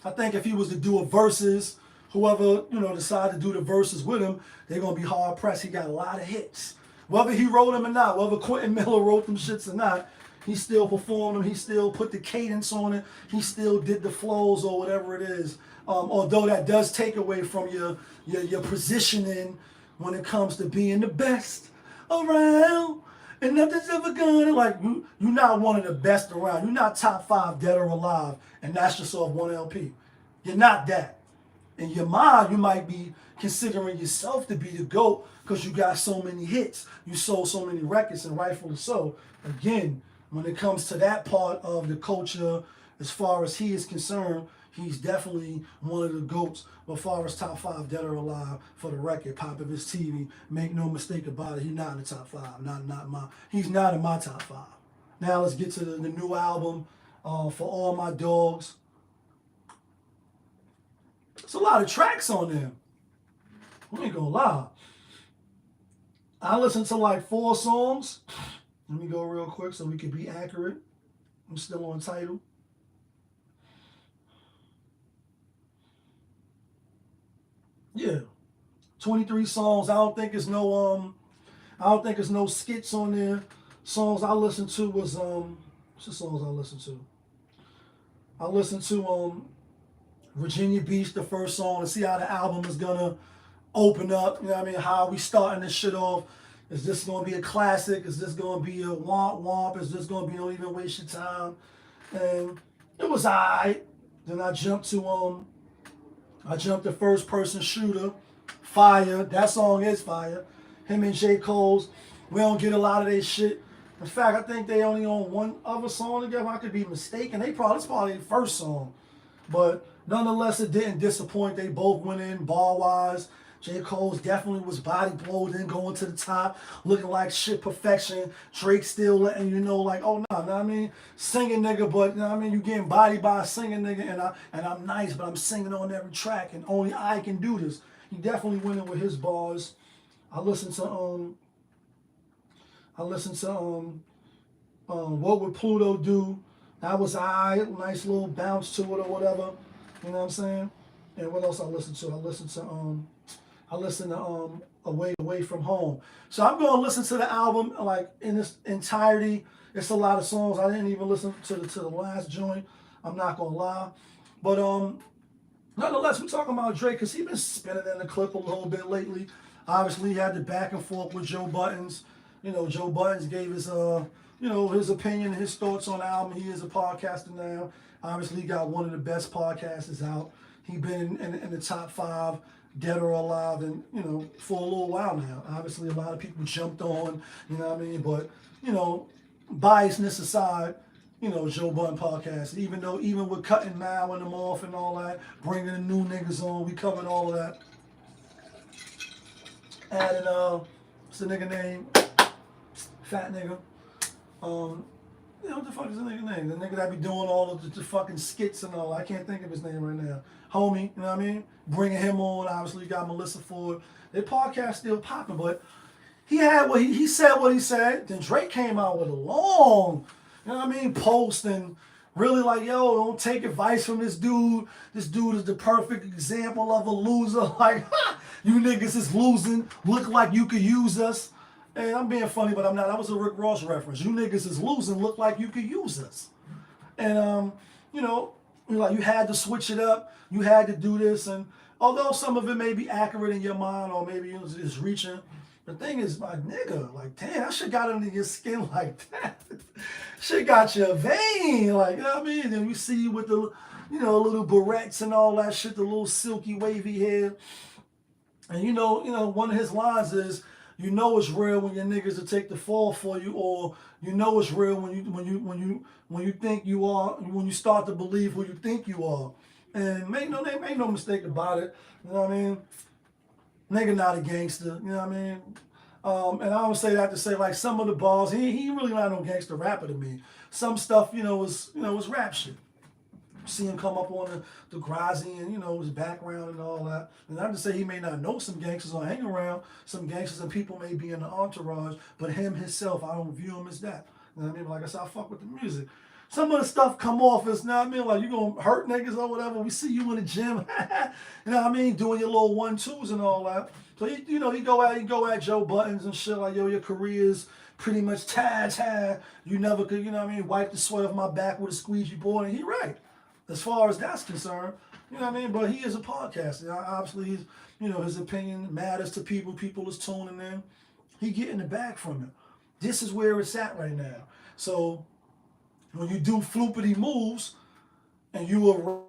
I think if he was to do a versus, whoever, you know, decide to do the verses with him, they're going to be hard pressed. He got a lot of hits. Whether he wrote them or not, whether Quentin Miller wrote them shits or not, he still performed them. He still put the cadence on it. He still did the flows or whatever it is. Although that does take away from your positioning when it comes to being the best around. And nothing's ever gonna, like, you're not one of the best around. You're not top 5 dead or alive, and that's just off one LP. You're not that. In your mind, you might be considering yourself to be the GOAT because you got so many hits. You sold so many records, and rightfully so. Again, when it comes to that part of the culture, as far as he is concerned, he's definitely one of the GOATs. But far as top 5 dead or alive, for the record, pop of his TV, make no mistake about it, he's not in the top 5. He's not in my top 5. Now let's get to the new album, For All My Dogs. It's a lot of tracks on there. I ain't gonna lie. I listened to like 4 songs. Let me go real quick so we can be accurate. I'm still on title. Yeah, 23 songs. I don't think it's no skits on there. Songs I listened to was what's the songs I listened to? I listened to Virginia Beach, the first song, to see how the album is gonna open up. You know what I mean? How we starting this shit off? Is this gonna be a classic? Is this gonna be a womp womp? Is this gonna be Don't Even Waste Your Time? And it was alright. Then I jumped to First Person Shooter, fire. That song is fire. Him and J. Cole's. We don't get a lot of their shit. In fact, I think they only own one other song together. I could be mistaken. It's probably their first song. But nonetheless, it didn't disappoint. They both went in bar-wise. J. Cole's definitely was body blowed in, going to the top, looking like shit perfection. Drake still letting you know, like, oh, no, know what I mean? Singing nigga, but, you know what I mean? You getting bodied by a singing nigga, and I'm nice, but I'm singing on every track, and only I can do this. He definitely went in with his bars. I listened to What Would Pluto Do? That was alright, nice little bounce to it or whatever. You know what I'm saying? And what else I listened to? I listened to Away From Home. So I'm gonna listen to the album like in its entirety. It's a lot of songs. I didn't even listen to the last joint. I'm not gonna lie. But nonetheless, we're talking about Drake because he's been spinning in the clip a little bit lately. Obviously, he had the back and forth with Joe Buttons. You know, Joe Buttons gave his his opinion, his thoughts on the album. He is a podcaster now. Obviously, he got one of the best podcasters out. He's been in the top 5, dead or alive, and for a little while now. Obviously, a lot of people jumped on, you know what I mean? But, biasness aside, Joe Budden podcast. Even with cutting Mal and them off and all that, bringing the new niggas on, we covered all of that. Adding, what's the nigga name? Fat nigga. What the fuck is the nigga name? The nigga that be doing all of the fucking skits and all. I can't think of his name right now. Homie, you know what I mean? Bringing him on. Obviously, you got Melissa Ford. Their podcast still popping, but he had he said what he said. Then Drake came out with a long, post and really like, yo, don't take advice from this dude. This dude is the perfect example of a loser. Like, you niggas is losing. Look like you could use us. And I'm being funny, but I'm not. That was a Rick Ross reference. You niggas is losing. Look like you could use us. And, like you had to switch it up. You had to do this. And although some of it may be accurate in your mind or maybe it's reaching, the thing is, my nigga, like, damn, that shit got under your skin like that. Shit got your vein. Like, you know what I mean? And we see you with the, little barrettes and all that shit, the little silky wavy hair. And one of his lines is, you know it's real when your niggas will take the fall for you, or you know it's real when you think you are, when you start to believe who you think you are. And make no mistake about it. You know what I mean? Nigga not a gangster. You know what I mean? And I don't say that to say like some of the bars, he really not no gangster rapper to me. Some stuff, was rap shit. See him come up on the Grazi and, his background and all that. And not to say he may not know some gangsters or hang around some gangsters and people may be in the entourage, but him himself, I don't view him as that. You know what I mean? Like I said, I fuck with the music. Some of the stuff come off as, you know what I mean? Like, you gonna hurt niggas or whatever. We see you in the gym, you know what I mean? Doing your little 1-2s and all that. So, he go at Joe Buttons and shit like, yo, your career is pretty much tad. You never could, you know what I mean? Wipe the sweat off my back with a squeegee board. And he right. As far as that's concerned, you know what I mean? But he is a podcaster. Obviously, he's, his opinion matters to people. People is tuning in. He getting the bag from it. This is where it's at right now. So when you do floopity moves and you a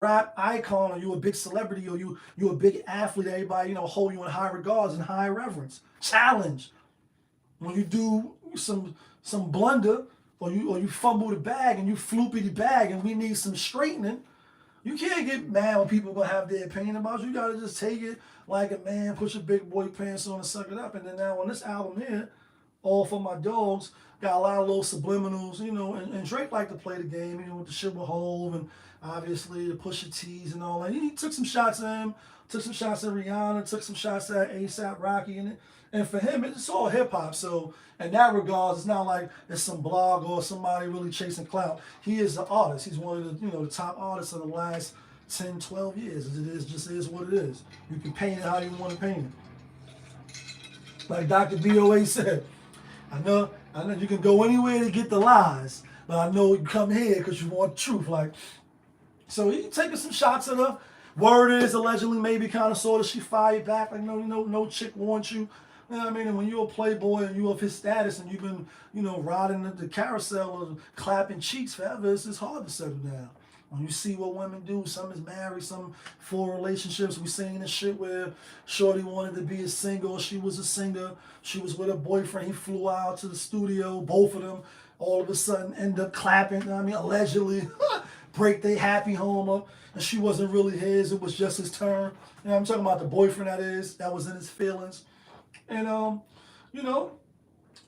rap icon or you a big celebrity or you a big athlete, everybody, hold you in high regards and high reverence. Challenge. When you do some blunder, or you fumble the bag and you floopy the bag and we need some straightening, You can't get mad when people gonna have their opinion about you. You gotta just take it like a man, put your big boy pants on and suck it up. And then now on this album here, All For My Dogs, got a lot of little subliminals, you know, and Drake liked to play the game, you know, with the shit with Hove and obviously the Pusha T's and all that. He took some shots at him, took some shots at Rihanna, took some shots at A$AP Rocky and it. And for him, it's all hip hop. So in that regard, it's not like it's some blog or somebody really chasing clout. He is an artist. He's one of the, you know, the top artists of the last 10, 12 years. It is just is what it is. You can paint it how you want to paint it. Like Dr. BOA said, I know you can go anywhere to get the lies, but I know you come here because you want truth. Like, so he taking some shots at her. Word is allegedly, maybe kind of sort of, she fired back like, no chick wants you. You know what I mean? And when you're a playboy and you're of his status and you've been, you know, riding the carousel of clapping cheeks forever, it's hard to settle down. When you see what women do, some is married, some for relationships. We seen this shit where Shorty wanted to be a single, she was a singer, she was with her boyfriend, he flew out to the studio, both of them all of a sudden end up clapping, you know what I mean, allegedly break their happy home up, and she wasn't really his, it was just his turn. You know, I'm talking about the boyfriend that was in his feelings. And, you know,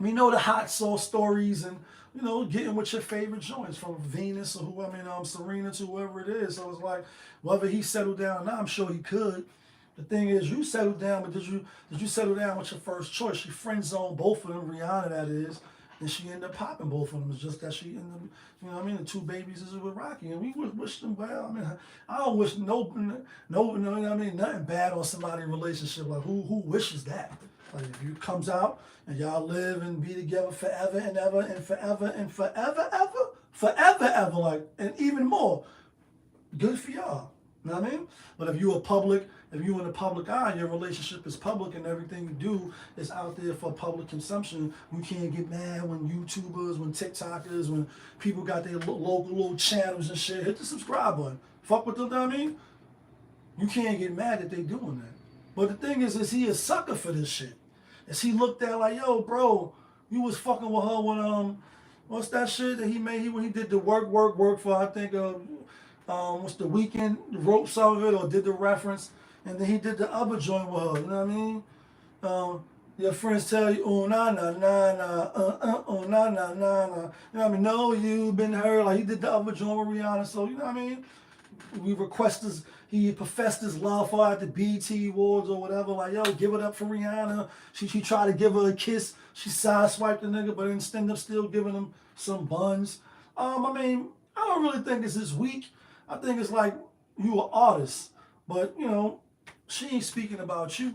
we know the hot sauce stories and, you know, getting with your favorite joints from Venus or Serena to whoever it is. So it's like, whether he settled down or not, I'm sure he could. The thing is, you settled down, but did you settle down with your first choice? She friend zoned both of them, Rihanna that is, and she ended up popping both of them. It's just that she ended up, you know what I mean, the two babies is with Rocky, and we wish them well. I mean, I don't wish no, you know what I mean, nothing bad on somebody's relationship. Like, who wishes that? Like, if you comes out and y'all live and be together forever and ever and forever and forever ever, like, and even more, good for y'all. You know what I mean? But if you in the public eye, your relationship is public and everything you do is out there for public consumption, you can't get mad when YouTubers, when TikTokers, when people got their local little channels and shit, hit the subscribe button. Fuck with them, you know what I mean? You can't get mad that they doing that. But the thing is he a sucker for this shit? Is he looked at like, yo, bro, you was fucking with her when, what's that shit that he made when he did the work for, I think, what's the Weekend, wrote some of it or did the reference, and then he did the other joint with her, you know what I mean? Your friends tell you, oh, nah, nah, nah, nah, oh, nah, nah, nah, nah. You know what I mean? No, you've been hurt. Like, he did the other joint with Rihanna, so, you know what I mean? He professed his love for her at the BET Awards or whatever, like, yo, give it up for Rihanna. She tried to give her a kiss. She sideswiped the nigga, but instead of still giving him some buns. I mean, I don't really think it's this weak. I think it's like, you an artist, but, you know, she ain't speaking about you.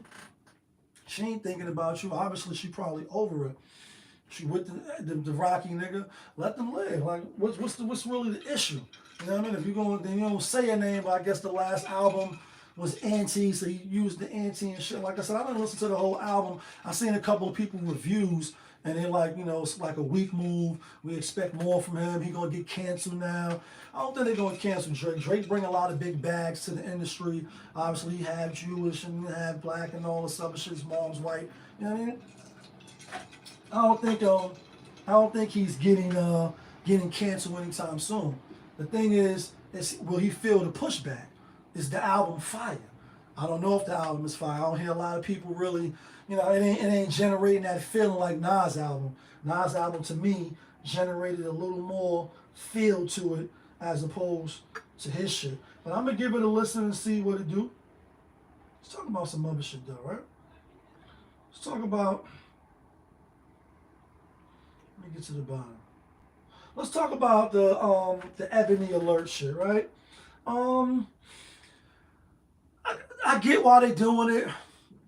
She ain't thinking about you. Obviously, she probably over it. She with the Rocky nigga. Let them live. Like, what's really the issue? You know what I mean? If you're going, then you don't say her name, but I guess the last album was Anti, so he used the Anti and shit. Like I said, I didn't listen to the whole album. I seen a couple of people reviews, and they're like, you know, it's like a weak move. We expect more from him. He gonna get canceled now. I don't think they're gonna cancel Drake. Drake bring a lot of big bags to the industry. Obviously, he had Jewish and he had black and all this other shit. His mom's white. You know what I mean? I don't think he's getting canceled anytime soon. The thing is will he feel the pushback? Is the album fire? I don't know if the album is fire. I don't hear a lot of people really, you know, it ain't generating that feeling like Nas' album. Nas' album to me generated a little more feel to it as opposed to his shit. But I'm gonna give it a listen and see what it do. Let's talk about some other shit though, right? Let's talk about, let me get to the bottom. Let's talk about the Ebony Alert shit, right? I get why they doing it,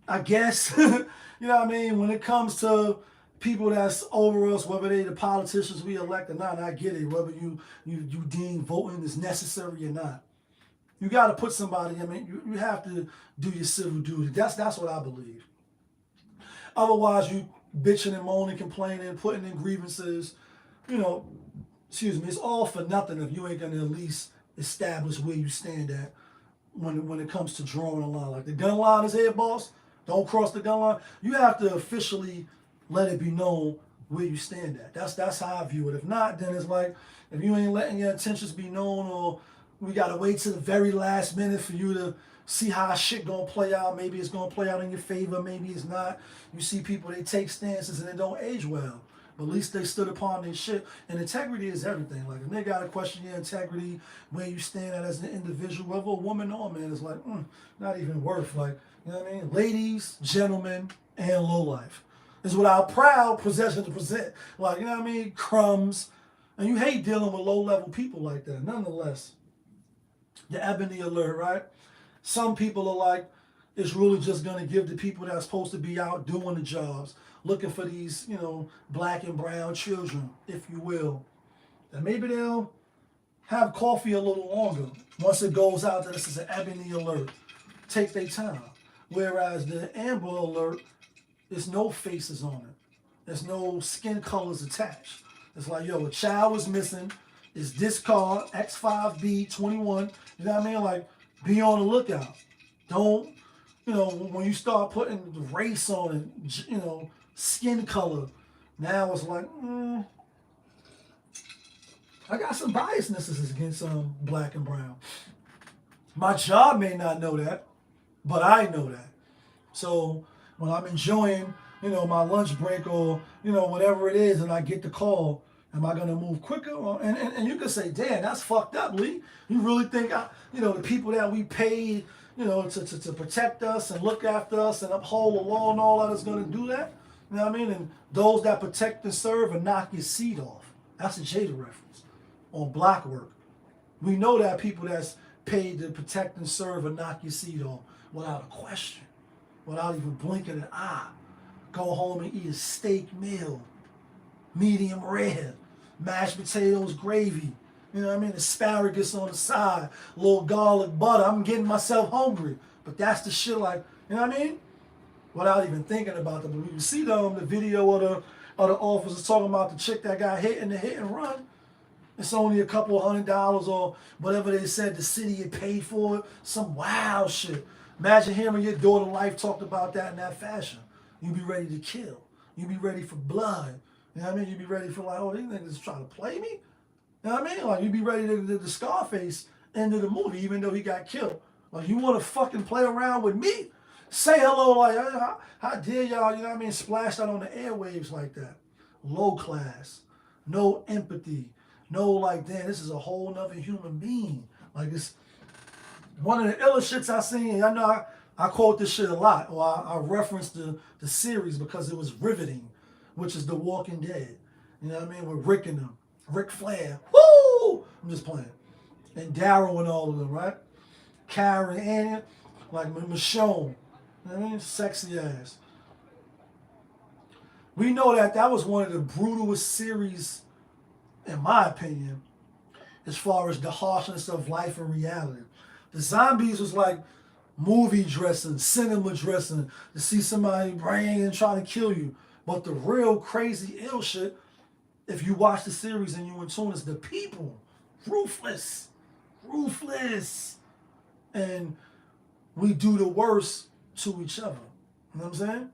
I guess. You know what I mean? When it comes to people that's over us, whether they the politicians we elect or not, I get it. Whether you deem voting is necessary or not. You got to put somebody, I mean, you have to do your civil duty. That's what I believe. Otherwise, you bitching and moaning, complaining, putting in grievances, you know, excuse me, it's all for nothing if you ain't going to at least establish where you stand at when it comes to drawing a line. Like the gun line is here, boss. Don't cross the gun line. You have to officially let it be known where you stand at. That's how I view it. If not, then it's like, if you ain't letting your intentions be known or we gotta wait to the very last minute for you to see how shit gonna play out. Maybe it's gonna play out in your favor, maybe it's not. You see people, they take stances and it don't age well. But at least they stood upon their shit. And integrity is everything. Like, if they gotta question your integrity, where you stand at as an individual, whether a woman or a man, is like, not even worth. Like, you know what I mean? Ladies, gentlemen, and lowlife is what our proud possession to present. Like, you know what I mean? Crumbs. And you hate dealing with low-level people like that. Nonetheless, the ebony alert, right? Some people are like, it's really just going to give the people that are supposed to be out doing the jobs, looking for these, you know, black and brown children, if you will. And maybe they'll have coffee a little longer once it goes out that this is an ebony alert. Take their time. Whereas the amber alert, there's no faces on it. There's no skin colors attached. It's like, yo, a child was missing. It's this car, X5B21. You know what I mean? Like, be on the lookout. Don't, you know, when you start putting the race on it, you know, skin color, now it's like, I got some biasnesses against black and brown. My job may not know that, but I know that. So when I'm enjoying, you know, my lunch break or, you know, whatever it is, and I get the call, am I going to move quicker? And you can say, damn, that's fucked up, Lee. You really think, you know, the people that we paid, you know, to protect us and look after us and uphold the law and all that is going to do that? You know what I mean? And those that protect and serve and knock your seat off. That's a Jada reference on block work. We know that people that's paid to protect and serve and knock your seat off without a question, without even blinking an eye. Go home and eat a steak meal, medium rare, mashed potatoes, gravy, you know what I mean, asparagus on the side, a little garlic butter. I'm getting myself hungry. But that's the shit, like, you know what I mean? Without even thinking about them. But you see the video of the officers talking about the chick that got hit in the hit and run. It's only a couple $100 or whatever they said the city had paid for it. Some wild shit. Imagine hearing your daughter life talked about that in that fashion. You be ready to kill. You be ready for blood. You know what I mean? You be ready for like, oh, these niggas trying to play me? You know what I mean? Like, you be ready to the Scarface end of the movie, even though he got killed. Like, you want to fucking play around with me? Say hello, like, how dare y'all, you know what I mean, splash that on the airwaves like that. Low class. No empathy. No, like, damn, this is a whole nother human being. Like, it's one of the illest shits I seen. I know I quote this shit a lot, or I reference the series because it was riveting, which is The Walking Dead. You know what I mean? With Rick and them. Ric Flair. Woo! I'm just playing. And Daryl and all of them, right? Karen, Annie, like Michonne. You know what I mean? Sexy ass. We know that was one of the brutalest series, in my opinion, as far as the harshness of life and reality. The zombies was like movie dressing, cinema dressing, to see somebody bring and try to kill you. But the real crazy ill shit, if you watch the series and you in tune, is the people. Ruthless. Ruthless. And we do the worst to each other. You know what I'm saying?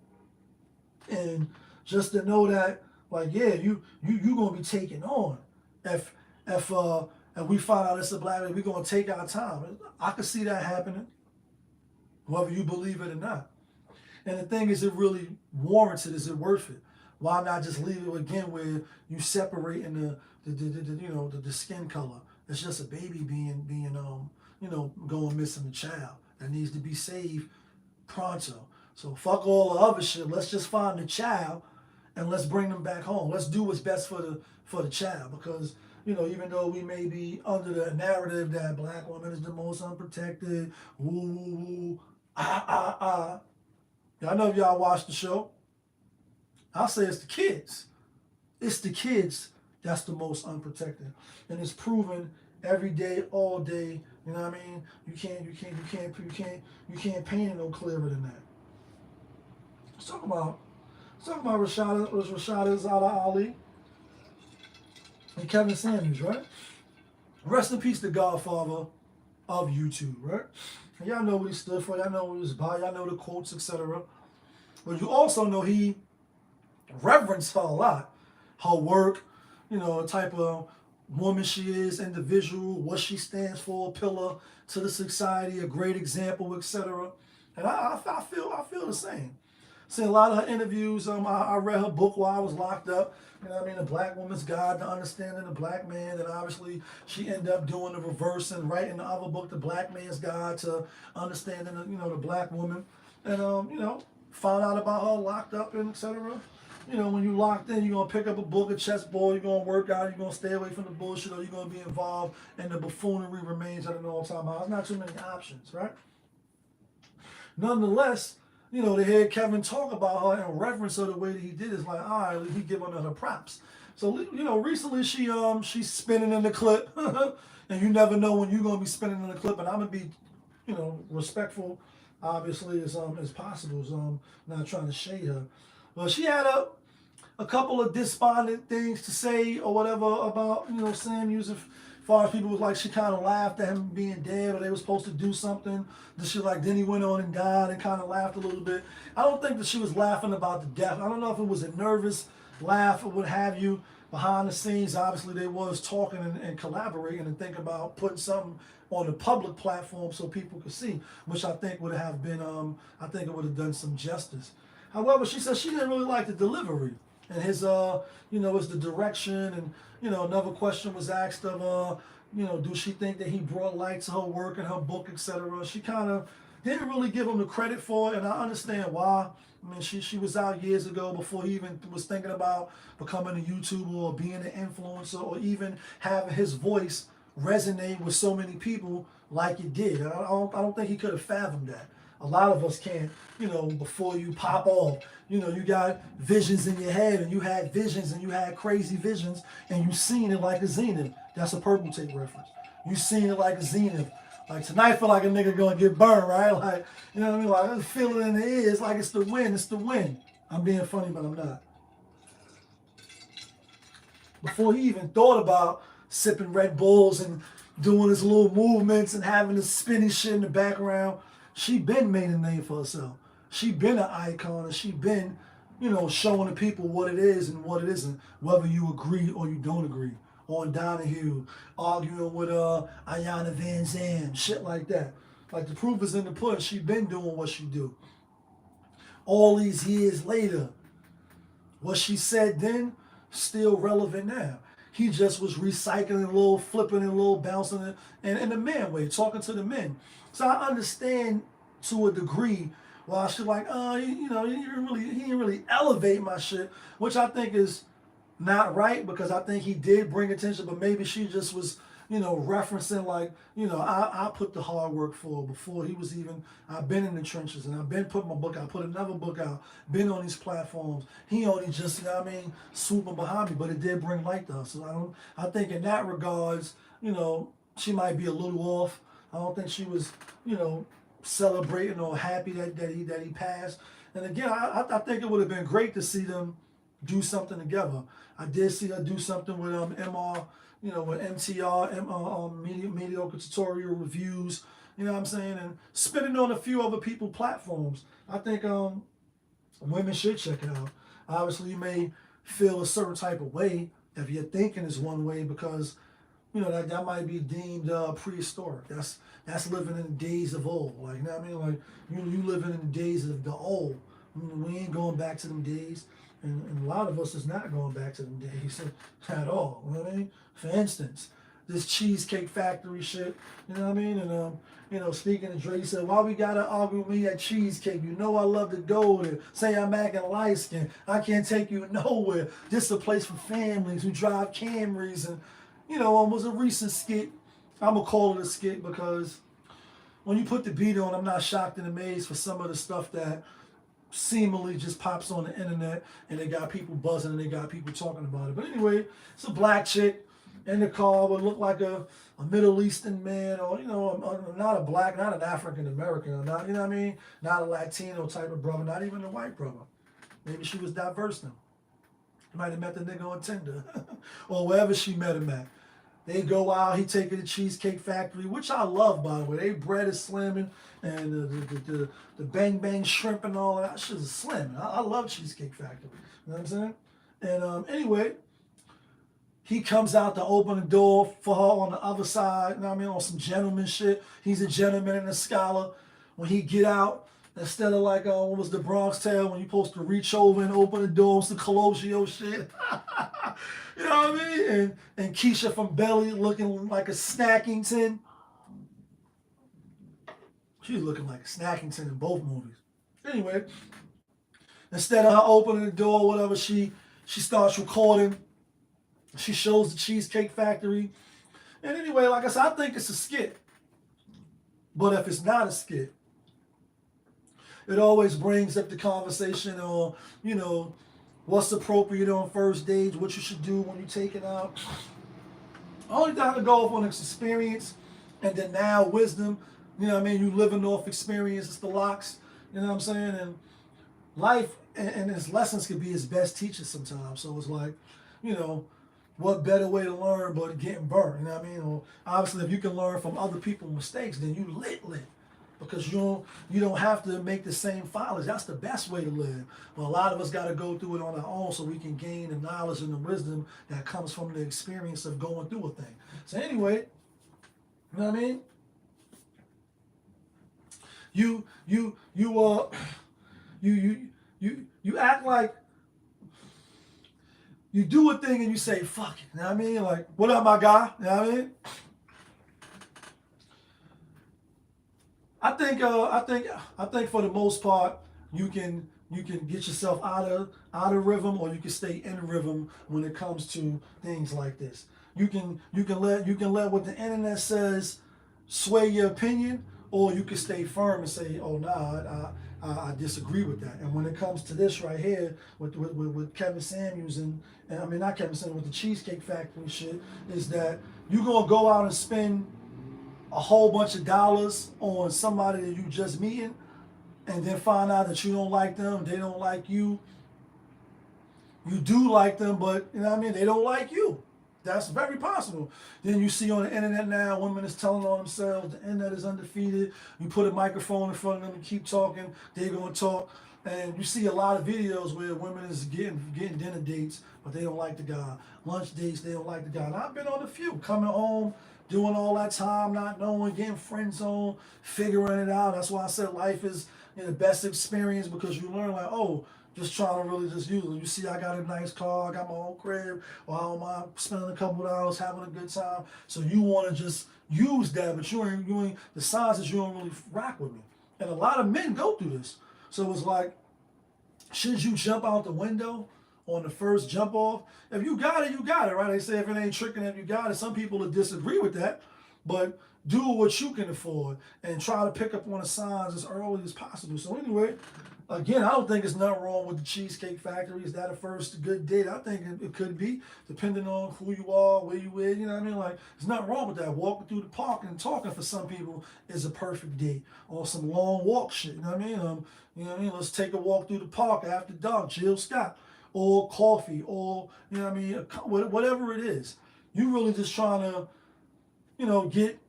And just to know that, like, yeah, you gonna be taken on. If we find out it's a black man, we're gonna take our time. I could see that happening, whether you believe it or not. And the thing is, it really warranted? Is it worth it? Why not just leave it again where you separating the skin color? It's just a baby being going missing, a child that needs to be saved pronto. So fuck all the other shit. Let's just find the child and let's bring them back home. Let's do what's best for the child, because even though we may be under the narrative that black woman is the most unprotected, y'all know if y'all watch the show, I'll say it's the kids. It's the kids that's the most unprotected. And it's proven every day, all day. You know what I mean? You can't paint it no clearer than that. Let's talk about Rashada Zada Ali and Kevin Samuels, right? Rest in peace, the godfather of YouTube, right? And y'all know what he stood for. Y'all know what he was by. Y'all know the quotes, etc. But you also know he reverenced her a lot. Her work, type of woman she is, individual, what she stands for, a pillar to the society, a great example, etc. And I feel the same. Seen a lot of her interviews. I read her book while I was locked up. You know what I mean? The Black Woman's Guide to Understanding the Black Man. And obviously, she ended up doing the reverse and writing the other book, The Black Man's Guide to Understanding, the Black Woman. And found out about her locked up and etc. When you locked in, you're gonna pick up a book, a chessboard. You're gonna work out. You're gonna stay away from the bullshit, or you're gonna be involved, and the buffoonery remains at an all-time high. There's not too many options, right? Nonetheless, to hear Kevin talk about her and reference her the way that he did is like, all right, he giving her props. So, recently she's spinning in the clip, and you never know when you're gonna be spinning in the clip, and I'm gonna be, respectful, obviously as possible. So I'm not trying to shade her, but she had a couple of despondent things to say or whatever about Sam using. As far as people was like, she kind of laughed at him being dead, or they were supposed to do something. Then he went on and died, and kind of laughed a little bit. I don't think that she was laughing about the death. I don't know if it was a nervous laugh or what have you. Behind the scenes, obviously they was talking and collaborating and think about putting something on the public platform so people could see, which I think would have been, I think it would have done some justice. However, she said she didn't really like the delivery and his, it's the direction. And, another question was asked of, do she think that he brought light to her work and her book, etc. She kind of didn't really give him the credit for it, and I understand why. I mean, she was out years ago before he even was thinking about becoming a YouTuber or being an influencer or even having his voice resonate with so many people like it did. I don't think he could have fathomed that. A lot of us can't, before you pop off. You got visions in your head, and you had visions, and you had crazy visions, and you seen it like a zenith. That's a Purple Tape reference. You seen it like a zenith. Like, tonight feel like a nigga gonna get burned, right? Like, you know what I mean? Like, I feel it in the ear. It's like it's the wind. It's the wind. I'm being funny, but I'm not. Before he even thought about sipping Red Bulls and doing his little movements and having this spinning shit in the background, she been made a name for herself. She been an icon, and she been, showing the people what it is and what it isn't, whether you agree or you don't agree. On Donahue, arguing with Ayanna Van Zandt, shit like that. Like, the proof is in the pudding. She been doing what she do. All these years later, what she said then, still relevant now. He just was recycling a little, flipping and a little, bouncing it, and in the man way, talking to the men. So I understand to a degree why she's like, he didn't really elevate my shit, which I think is not right, because I think he did bring attention, but maybe she just was, referencing like, I put the hard work for before he was even, I've been in the trenches, and I've been putting my book out, put another book out, been on these platforms. He only just, swooping behind me, but it did bring light to us. So I think in that regards, she might be a little off. I don't think she was, celebrating or happy that he passed. And again, I think it would have been great to see them do something together. I did see her do something with MR, with MTR, mediocre tutorial reviews. You know what I'm saying, and spitting on a few other people's platforms. I think women should check it out. Obviously, you may feel a certain type of way if your thinking is one way, because that might be deemed prehistoric. That's living in the days of old. Like, you know what I mean? Like, you living in the days of the old. We ain't going back to them days. And a lot of us is not going back to them days at all. You know what I mean? For instance, this Cheesecake Factory shit. You know what I mean? And speaking of Dre, he said, why we gotta argue with me at Cheesecake? I love to go there. Say I'm acting light skinned. I can't take you nowhere. This is a place for families who drive Camrys. And it was a recent skit. I'm gonna call it a skit because when you put the beat on, I'm not shocked and amazed for some of the stuff that seemingly just pops on the internet, and they got people buzzing and they got people talking about it. But anyway, it's a black chick in the car would look like a Middle Eastern man, or not a black, not an African American, or not, not a Latino type of brother, not even a white brother. Maybe she was diverse now. You might have met the nigga on Tinder or wherever she met him at. They go out, he take her to Cheesecake Factory, which I love, by the way. They bread is slamming, and the bang bang shrimp and all that shit is slamming. I love Cheesecake Factory. You know what I'm saying? And anyway, he comes out to open the door for her on the other side, you know what I mean, on some gentleman shit. He's a gentleman and a scholar. When he get out, instead of like, what was the Bronx Tale, when you supposed to reach over and open the door, it's the Colosio shit. You know what I mean? And Keisha from Belly looking like a snacking tin. She was looking like a snacking tin in both movies. Anyway, instead of her opening the door, whatever, she starts recording. She shows the Cheesecake Factory. And anyway, like I said, I think it's a skit. But if it's not a skit, it always brings up the conversation on, you know, what's appropriate on first dates, what you should do when you take it out. Only thing I can go off on is experience and then now wisdom. You know what I mean? You living off experience, it's the locks. You know what I'm saying? And life and its lessons can be its best teachers sometimes. So it's like, you know, what better way to learn but getting burnt? You know what I mean? Or obviously, if you can learn from other people's mistakes, then you lit. Because you don't have to make the same follies. That's the best way to live. But a lot of us got to go through it on our own so we can gain the knowledge and the wisdom that comes from the experience of going through a thing. So anyway, you know what I mean? You act like you do a thing and you say, fuck it. You know what I mean? Like, what up, my guy? You know what I mean? I think for the most part, you can get yourself out of rhythm, or you can stay in rhythm when it comes to things like this. You can let what the internet says sway your opinion, or you can stay firm and say, oh nah, I disagree with that. And when it comes to this right here with Kevin Samuels and I mean not Kevin Samuels, with the Cheesecake Factory shit, is that you're gonna go out and spend a whole bunch of dollars on somebody that you just meeting, and then find out that you don't like them, they don't like you. You do like them, but you know what I mean, they don't like you. That's very possible. Then you see on the internet now, women is telling on themselves, the internet is undefeated. You put a microphone in front of them and keep talking, they're gonna talk. And you see a lot of videos where women is getting dinner dates, but they don't like the guy. Lunch dates, they don't like the guy. And I've been on a few, coming home, doing all that time, not knowing, getting friend zone, figuring it out. That's why I said life is the best experience, because you learn like, oh, just trying to really just use it. You see, I got a nice car, I got my own crib, or I don't mind spending a couple of hours having a good time. So you want to just use that, but you ain't the signs that you don't really rock with me. And a lot of men go through this. So it's like, should you jump out the window on the first jump off? If you got it, you got it, right? They say if it ain't tricking, if you got it. Some people will disagree with that, but do what you can afford and try to pick up on the signs as early as possible. So anyway, again, I don't think there's nothing wrong with the Cheesecake Factory. Is that a first good date? I think it could be, depending on who you are, where you with, you know what I mean? Like, there's nothing wrong with that. Walking through the park and talking for some people is a perfect date. Or some long walk shit, you know what I mean? You know what I mean? Let's take a walk through the park after dark, Jill Scott. Or coffee, or, you know what I mean, whatever it is. You really just trying to, get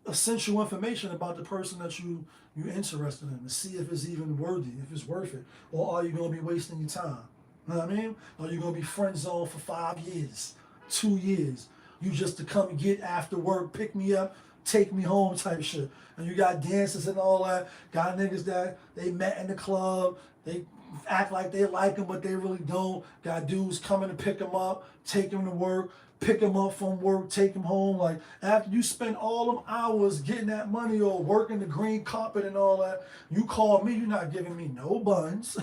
essential information about the person that you're interested in, to see if it's even worthy, if it's worth it, or are you going to be wasting your time? You know what I mean? Are you going to be friend zoned for 5 years, 2 years? You just to come and get after work, pick me up, take me home type shit. And you got dances and all that. Got niggas that they met in the club, they act like they like them, but they really don't. Got dudes coming to pick them up, take them to work, pick them up from work, take them home. Like, after you spend all them hours getting that money or working the green carpet and all that, you call me, you're not giving me no buns.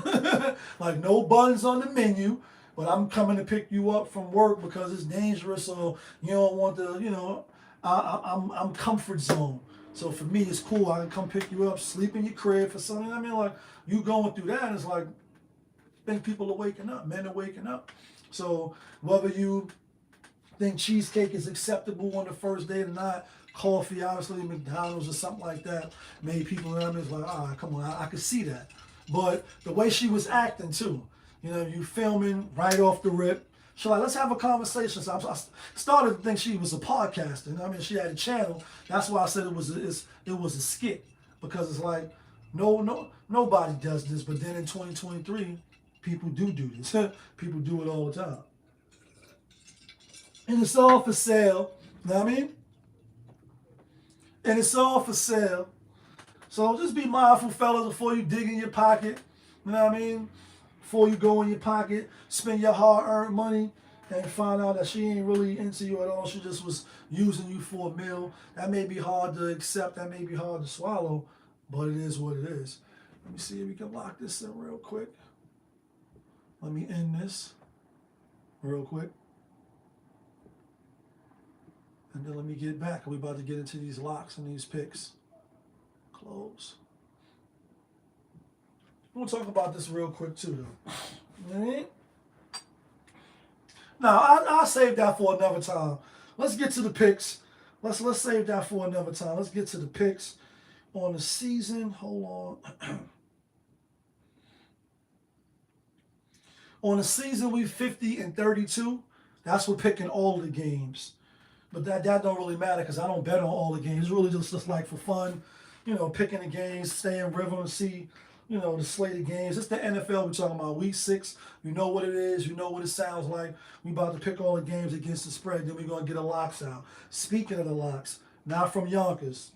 Like, no buns on the menu, but I'm coming to pick you up from work because it's dangerous, or you don't want to, I'm comfort zone. So for me, it's cool. I can come pick you up, sleep in your crib for something. I mean, like, you going through that, it's like, I think people are waking up. Men are waking up. So whether you think cheesecake is acceptable on the first date or not, coffee, obviously, McDonald's or something like that, made people around me, it's like, all right, come on, I could see that. But the way she was acting too, you filming right off the rip. She's like, let's have a conversation. So I started to think she was a podcaster. I mean, she had a channel. That's why I said it was a skit, because it's like, nobody does this. But then in 2023, people do this. People do it all the time. And it's all for sale. You know what I mean? And it's all for sale. So just be mindful, fellas, before you dig in your pocket. You know what I mean? Before you go in your pocket, spend your hard-earned money, and find out that she ain't really into you at all. She just was using you for a meal. That may be hard to accept. That may be hard to swallow, but it is what it is. Let me see if we can lock this in real quick. Let me end this real quick. And then let me get back. We're about to get into these locks and these picks. Close. I'm gonna talk about this real quick too, though. You know what I mean? Now I'll save that for another time. Let's get to the picks. Let's save that for another time. Let's get to the picks on the season. Hold on. On the season, we 50-32. That's for picking all the games. But that don't really matter because I don't bet on all the games. It's really just like for fun, you know, picking the games, stay in rhythm and see, you know, the slate of games. It's the NFL we're talking about. Week 6, you know what it is. You know what it sounds like. We about to pick all the games against the spread. Then we're going to get the locks out. Speaking of the locks, not from Yonkers,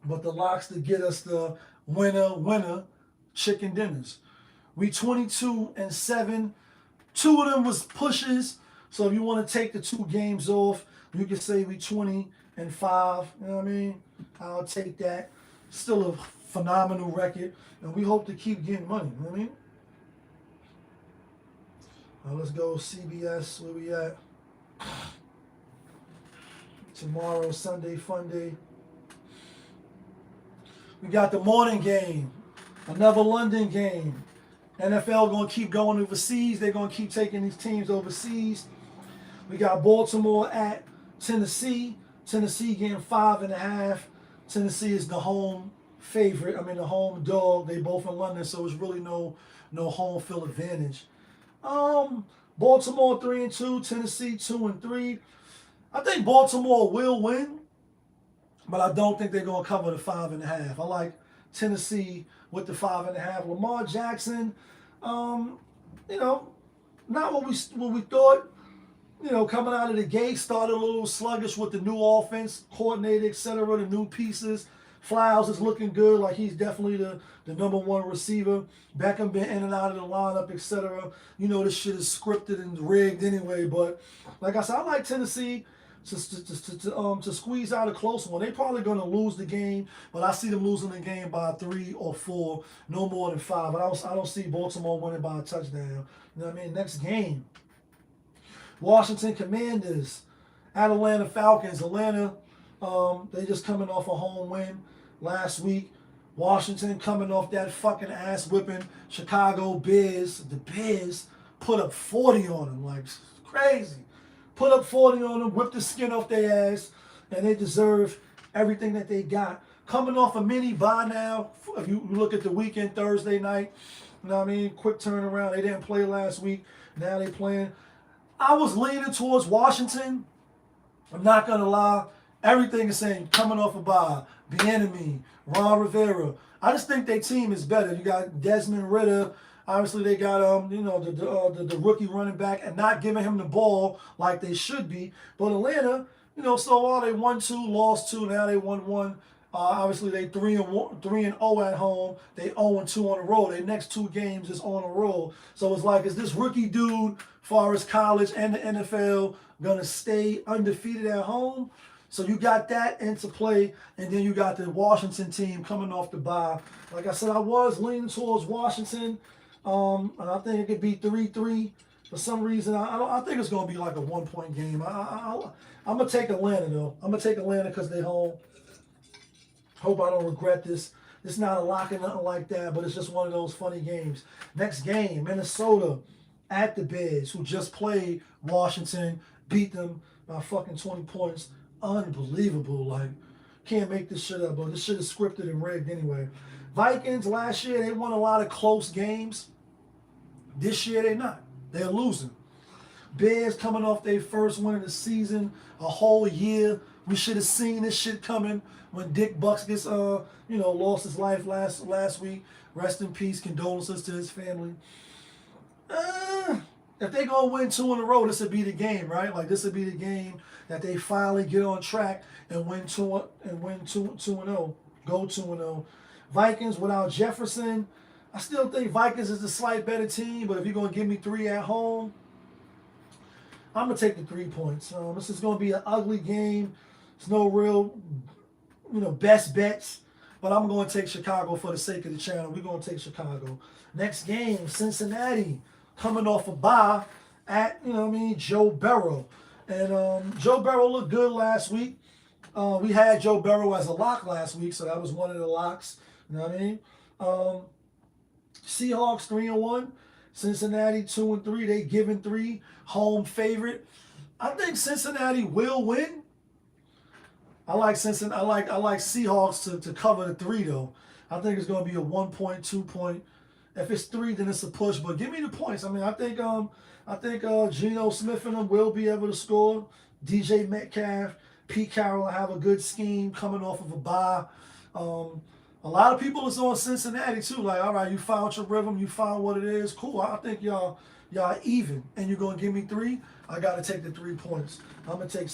but the locks to get us the winner chicken dinners. We 22-7. 2 of them was pushes. So if you want to take the 2 games off, you can say we 20-5. You know what I mean? I'll take that. Still a phenomenal record, and we hope to keep getting money. You know what I mean? Let's go CBS. Where we at? Tomorrow, Sunday, fun day. We got the morning game. Another London game. NFL going to keep going overseas. They're going to keep taking these teams overseas. We got Baltimore at Tennessee. Tennessee getting 5.5. Tennessee is the home favorite. I mean, the home dog. They both in London, so it's really no home field advantage. Baltimore 3-2. Tennessee 2-3. I think Baltimore will win, but I don't think they're going to cover the 5.5. I like Tennessee with the 5.5. Lamar Jackson, you know, not what we thought. You know, coming out of the gate, started a little sluggish with the new offense, coordinator, etc., the new pieces. Flowers is looking good, like he's definitely the number 1 receiver. Beckham been in and out of the lineup, etc. You know, this shit is scripted and rigged anyway, but like I said, I like Tennessee to squeeze out a close one. They're probably going to lose the game, but I see them losing the game by 3 or 4, no more than 5. But I don't see Baltimore winning by a touchdown. You know what I mean? Next game, Washington Commanders at Atlanta Falcons. Atlanta, they just coming off a home win last week. Washington coming off that fucking ass whipping. Chicago Bears, the Bears put up 40 on them, like crazy. Put up 40 on them, whipped the skin off their ass, and they deserve everything that they got. Coming off a mini bye now, if you look at the weekend, Thursday night, you know what I mean? Quick turnaround. They didn't play last week. Now they playing. I was leaning towards Washington. I'm not going to lie. Everything is saying coming off a bye. Bieniemy, Ron Rivera. I just think their team is better. You got Desmond Ridder. Obviously, they got you know, the rookie running back and not giving him the ball like they should be. But Atlanta, you know, so while they won 2, lost 2, now they won 1. Obviously, they 3-0 at home. They 0-2 on the road. Their next 2 games is on the road. So it's like, is this rookie dude, far as college and the NFL, gonna stay undefeated at home? So you got that into play, and then you got the Washington team coming off the bye. Like I said, I was leaning towards Washington, and I think it could be 3-3. For some reason, I think it's gonna be like a 1-point game. I'm gonna take Atlanta though. I'm gonna take Atlanta because they're home. Hope I don't regret this. It's not a lock or nothing like that, but it's just one of those funny games. Next game, Minnesota at the Bears, who just played Washington, beat them by fucking 20 points. Unbelievable. Like, can't make this shit up, but this shit is scripted and rigged anyway. Vikings, last year, they won a lot of close games. This year, they're not. They're losing. Bears coming off their first win of the season, a whole year. We should have seen this shit coming when Dick Bucks gets, you know, lost his life last week. Rest in peace. Condolences to his family. if they gonna win 2 in a row, this would be the game, right? Like this would be the game that they finally get on track and win 2-0, go 2-0. Vikings without Jefferson, I still think Vikings is the slight better team, but if you're gonna give me 3 at home, I'm gonna take the 3 points. This is gonna be an ugly game. There's no real, best bets. But I'm going to take Chicago for the sake of the channel. We're going to take Chicago. Next game, Cincinnati, coming off a bye at, Joe Burrow. And Joe Burrow looked good last week. We had Joe Burrow as a lock last week, so that was one of the locks. You know what I mean? Seahawks 3-1. Cincinnati 2-3. They giving 3. Home favorite. I think Cincinnati will win. I like Cincinnati. I like Seahawks to cover the 3 though. I think it's going to be a 1 point, 2 point. If it's 3, then it's a push. But give me the points. I mean, I think Geno Smith and them will be able to score. DJ Metcalf, Pete Carroll will have a good scheme coming off of a bye. A lot of people is on Cincinnati too. Like, all right, you found your rhythm, you found what it is. Cool. I think y'all even, and you're gonna give me 3. I gotta take the 3 points. I'm gonna take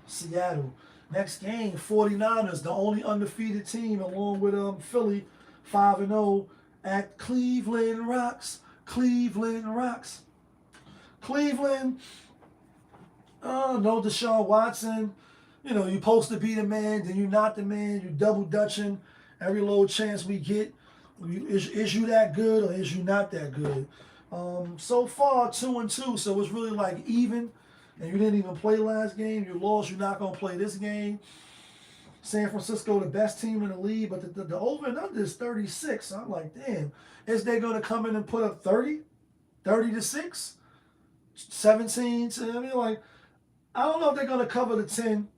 Seattle. Next game, 49ers, the only undefeated team, along with Philly, 5-0 at Cleveland Rocks. Cleveland Rocks. Cleveland. No Deshaun Watson. You're supposed to be the man, then you're not the man. You double dutching every little chance we get. Is you that good or is you not that good? So far, 2-2, so it's really like even. And you didn't even play last game. You lost. You're not going to play this game. San Francisco, the best team in the league, but the over and under is 36. So I'm like, damn, is they going to come in and put up 30? 30-6? 17? I mean, like, I don't know if they're going to cover the 10.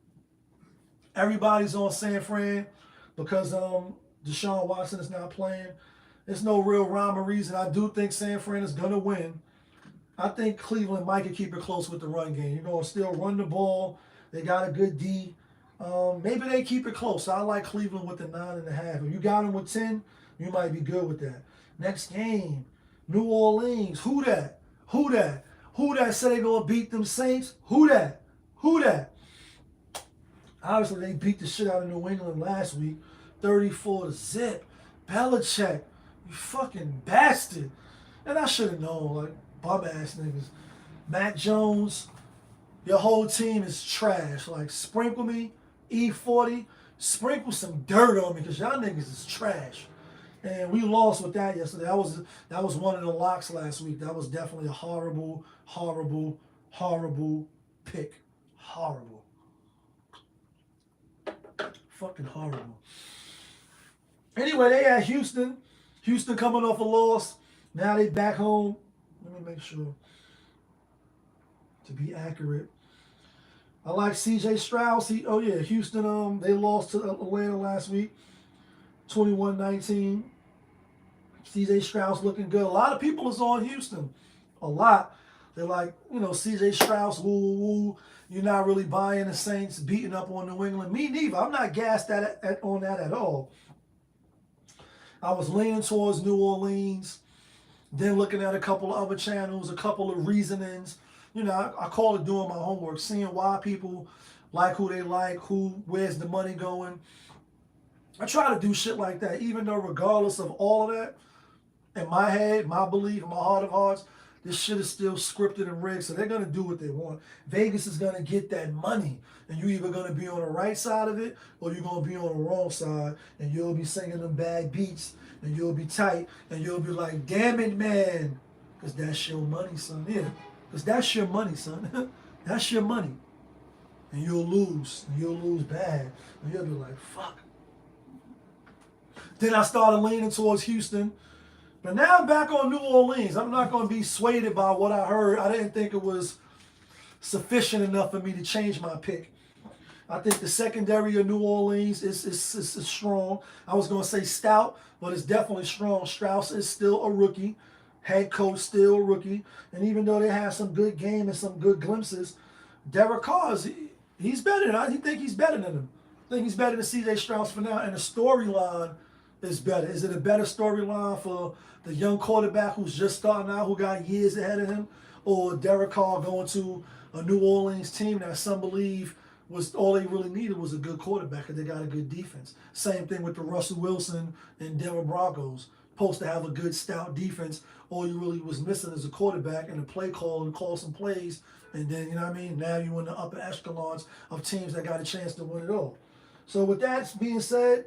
Everybody's on San Fran because Deshaun Watson is not playing. There's no real rhyme or reason. I do think San Fran is going to win. I think Cleveland might can keep it close with the run game. You're going to still run the ball. They got a good D. Maybe they keep it close. I like Cleveland with the 9.5. If you got them with 10, you might be good with that. Next game, New Orleans. Who that? Who that? Who that said they going to beat them Saints? Who that? Who that? Obviously, they beat the shit out of New England last week. 34-0. Belichick, you fucking bastard. And I should have known, like, bum-ass niggas. Matt Jones, your whole team is trash. Like, sprinkle me, E40, sprinkle some dirt on me because y'all niggas is trash. And we lost with that yesterday. That was one of the locks last week. That was definitely a horrible, horrible, horrible pick. Horrible. Fucking horrible. Anyway, they had Houston. Houston coming off a loss. Now they back home. Let me make sure to be accurate. I like C.J. Strauss. Houston. They lost to Atlanta last week, 21-19. C.J. Strauss looking good. A lot of people is on Houston. A lot. They're like, C.J. Strauss, woo, woo, woo. You're not really buying the Saints beating up on New England. Me neither. I'm not gassed on that at all. I was leaning towards New Orleans. Then looking at a couple of other channels, a couple of reasonings. I call it doing my homework, seeing why people like who they like, where's the money going. I try to do shit like that, even though regardless of all of that, in my head, my belief, in my heart of hearts, this shit is still scripted and rigged, so they're going to do what they want. Vegas is going to get that money, and you're either going to be on the right side of it or you're going to be on the wrong side, and you'll be singing them bad beats, and you'll be tight, and you'll be like, damn it, man, because that's your money, son. Yeah, because that's your money, son. That's your money. And you'll lose. And you'll lose bad. And you'll be like, fuck. Then I started leaning towards Houston. But now I'm back on New Orleans. I'm not going to be swayed by what I heard. I didn't think it was sufficient enough for me to change my pick. I think the secondary of New Orleans is strong. I was going to say stout, but it's definitely strong. Strauss is still a rookie. Head coach still a rookie. And even though they have some good game and some good glimpses, Derek Carr, he's better. I think he's better than him. I think he's better than C.J. Strauss for now. And the storyline is better? Is it a better storyline for the young quarterback who's just starting out, who got years ahead of him, or Derek Carr going to a New Orleans team that some believe was all they really needed was a good quarterback, and they got a good defense? Same thing with the Russell Wilson and Denver Broncos. Supposed to have a good stout defense. All you really was missing is a quarterback and a play call and call some plays, and then, you know what I mean, now you're in the upper echelons of teams that got a chance to win it all. So with that being said,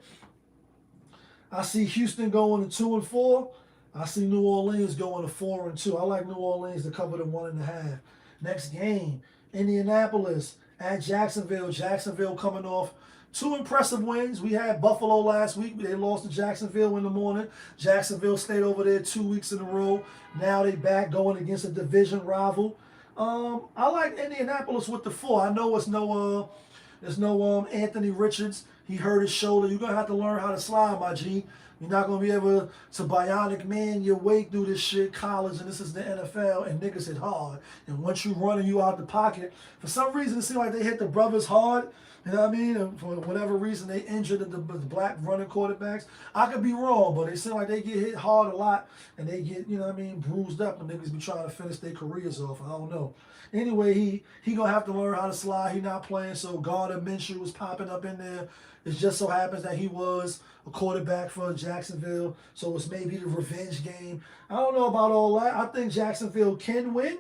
I see Houston going to 2-4. I see New Orleans going to 4-2. I like New Orleans to cover the 1.5. Next game, Indianapolis at Jacksonville. Jacksonville coming off 2 impressive wins. We had Buffalo last week. They lost to Jacksonville in the morning. Jacksonville stayed over there 2 weeks in a row. Now they back going against a division rival. I like Indianapolis with the 4. I know there's no Anthony Richards. He hurt his shoulder. You're going to have to learn how to slide, my G. You're not going to be able to bionic man your way through this shit, college, and this is the NFL, and niggas hit hard. And once you running you out the pocket, for some reason it seems like they hit the brothers hard. You know what I mean? And for whatever reason, they injured the black running quarterbacks. I could be wrong, but it seems like they get hit hard a lot, and they get, you know what I mean, bruised up, and niggas be trying to finish their careers off. I don't know. Anyway, he going to have to learn how to slide. He not playing, so Gardner Minshew was popping up in there. It just so happens that he was a quarterback for Jacksonville, so it's maybe the revenge game. I don't know about all that. I think Jacksonville can win.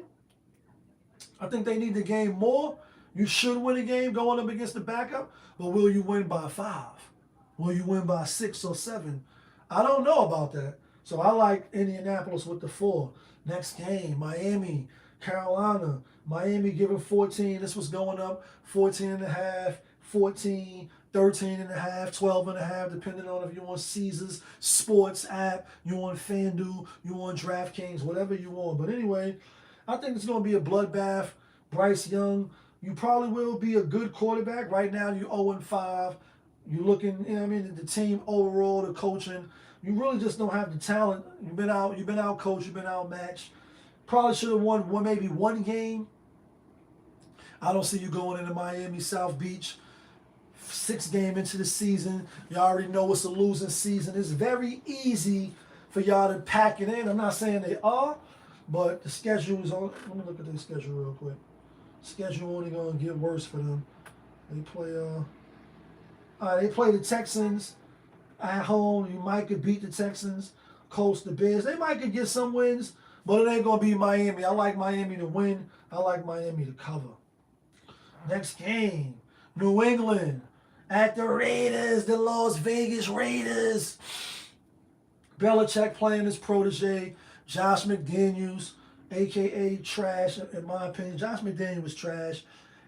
I think they need the game more. You should win a game going up against the backup, but will you win by 5? Will you win by 6 or 7? I don't know about that. So I like Indianapolis with the 4. Next game, Miami, Carolina. Miami giving 14. This was going up 14.5, 14, 13.5, 12.5, depending on if you want Caesars Sports app, you want FanDuel, you want DraftKings, whatever you want. But anyway, I think it's going to be a bloodbath. Bryce Young, you probably will be a good quarterback. Right now, you're 0-5. You're looking, you know what I mean, the team overall, the coaching. You really just don't have the talent. You've been out coached, you've been outmatched. Probably should have won maybe one game. I don't see you going into Miami, South Beach, 6th game into the season. You already know it's a losing season. It's very easy for y'all to pack it in. I'm not saying they are, but the schedule is on. Let me look at their schedule real quick. Schedule only going to get worse for them. They play the Texans at home. You might could beat the Texans, coast the Bears. They might could get some wins, but it ain't going to be Miami. I like Miami to win. I like Miami to cover. Next game, New England at the Raiders, the Las Vegas Raiders. Belichick playing his protege, Josh McDaniels, a.k.a. trash, in my opinion. Josh McDaniels was trash.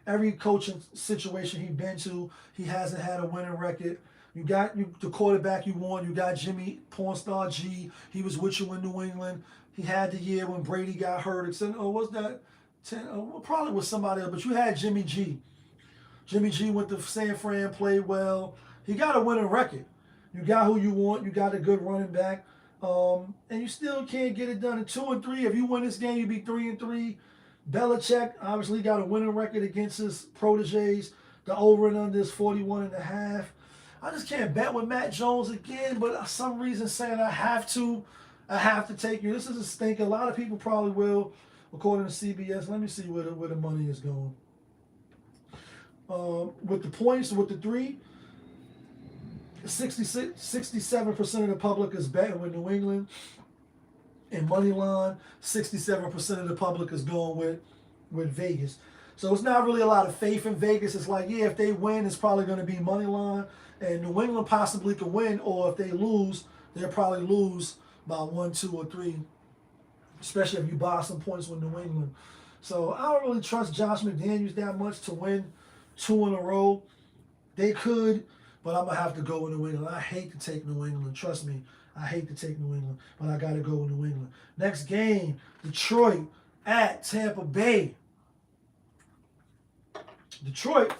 Every coaching situation he's been to, he hasn't had a winning record. You got the quarterback you want. You got Jimmy Pornstar G. He was with you in New England. He had the year when Brady got hurt. Except, what's that? Probably was somebody else, but you had Jimmy G. Jimmy G went to San Fran, played well. He got a winning record. You got who you want. You got a good running back. And you still can't get it done at 2-3. If you win this game, you be 3-3. Belichick obviously got a winning record against his proteges. The over and under is 41.5. I just can't bet with Matt Jones again, but for some reason saying I have to take you. This is a stinker. A lot of people probably will, according to CBS. Let me see where the money is going. With the points, with the 3, 67% of the public is betting with New England. In money line, 67% of the public is going with Vegas. So it's not really a lot of faith in Vegas. It's like, yeah, if they win, it's probably going to be money line. And New England possibly could win, or if they lose, they'll probably lose by 1, 2, or 3, especially if you buy some points with New England. So I don't really trust Josh McDaniels that much to win 2 in a row. They could, but I'm going to have to go with New England. I hate to take New England. Trust me, I hate to take New England, but I got to go with New England. Next game, Detroit at Tampa Bay. Detroit,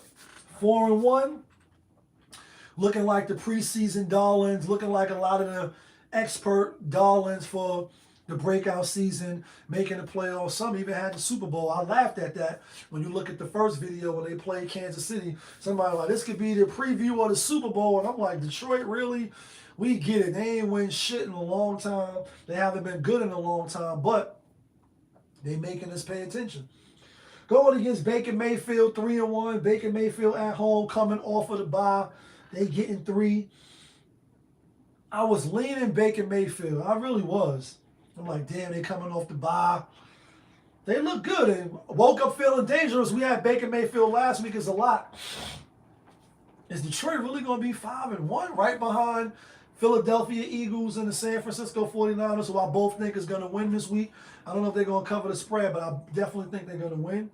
4-1. Looking like the preseason darlings, looking like a lot of the expert darlings for the breakout season, making the playoffs. Some even had the Super Bowl. I laughed at that when you look at the first video when they played Kansas City. Somebody like, this could be the preview of the Super Bowl. And I'm like, Detroit, really? We get it. They ain't win shit in a long time. They haven't been good in a long time, but they making us pay attention. Going against Baker Mayfield, 3-1. Baker Mayfield at home, coming off of the bye. They getting 3. I was leaning Baker Mayfield. I really was. I'm like, damn, they coming off the bye. They look good and woke up feeling dangerous. We had Baker Mayfield last week as a lot. Is Detroit really going to be 5-1 right behind Philadelphia Eagles and the San Francisco 49ers, who I both think is going to win this week? I don't know if they're going to cover the spread, but I definitely think they're going to win.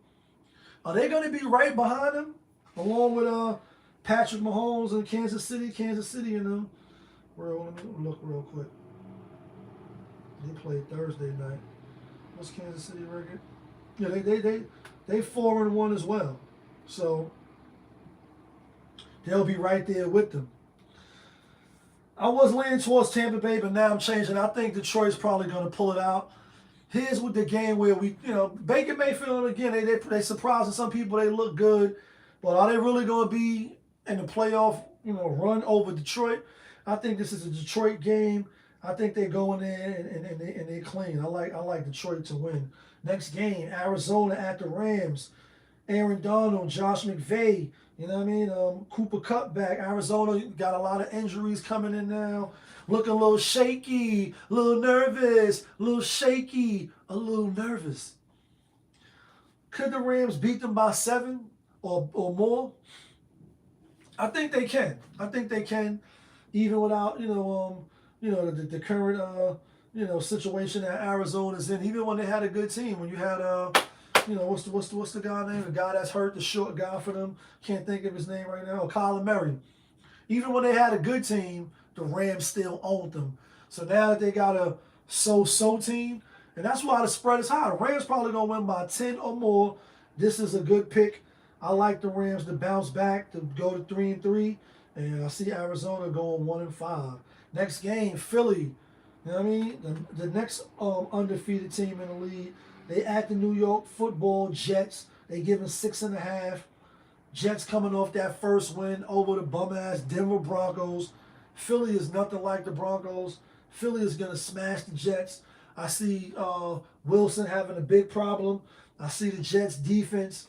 Are they going to be right behind them, along with Patrick Mahomes and Kansas City? Kansas City and them. Let me look real quick. They played Thursday night. What's Kansas City record? Yeah, they 4-1 as well. So they'll be right there with them. I was leaning towards Tampa Bay, but now I'm changing. I think Detroit's probably going to pull it out. Here's with the game where Baker Mayfield, again, they surprising some people. They look good. But are they really going to be in the playoff, run over Detroit? I think this is a Detroit game. I think they go in there and they clean. I like Detroit to win. Next game, Arizona at the Rams. Aaron Donald, Josh McVay, Cooper Kupp back. Arizona got a lot of injuries coming in now. Looking a little shaky, a little nervous, a little shaky, a little nervous. Could the Rams beat them by 7 or more? I think they can. I think they can, even without the current situation that Arizona's in. Even when they had a good team, when you had what's the guy name? The guy that's hurt, the short guy for them. Can't think of his name right now. Kyler Murray. Even when they had a good team, the Rams still owned them. So now that they got a so-so team, and that's why the spread is high. The Rams probably gonna win by 10 or more. This is a good pick. I like the Rams to bounce back, to go to 3-3, and I see Arizona going 1-5. Next game, Philly. The next undefeated team in the league. They at the New York Football Jets. They give them 6.5. Jets coming off that first win over the bum-ass Denver Broncos. Philly is nothing like the Broncos. Philly is going to smash the Jets. I see Wilson having a big problem. I see the Jets defense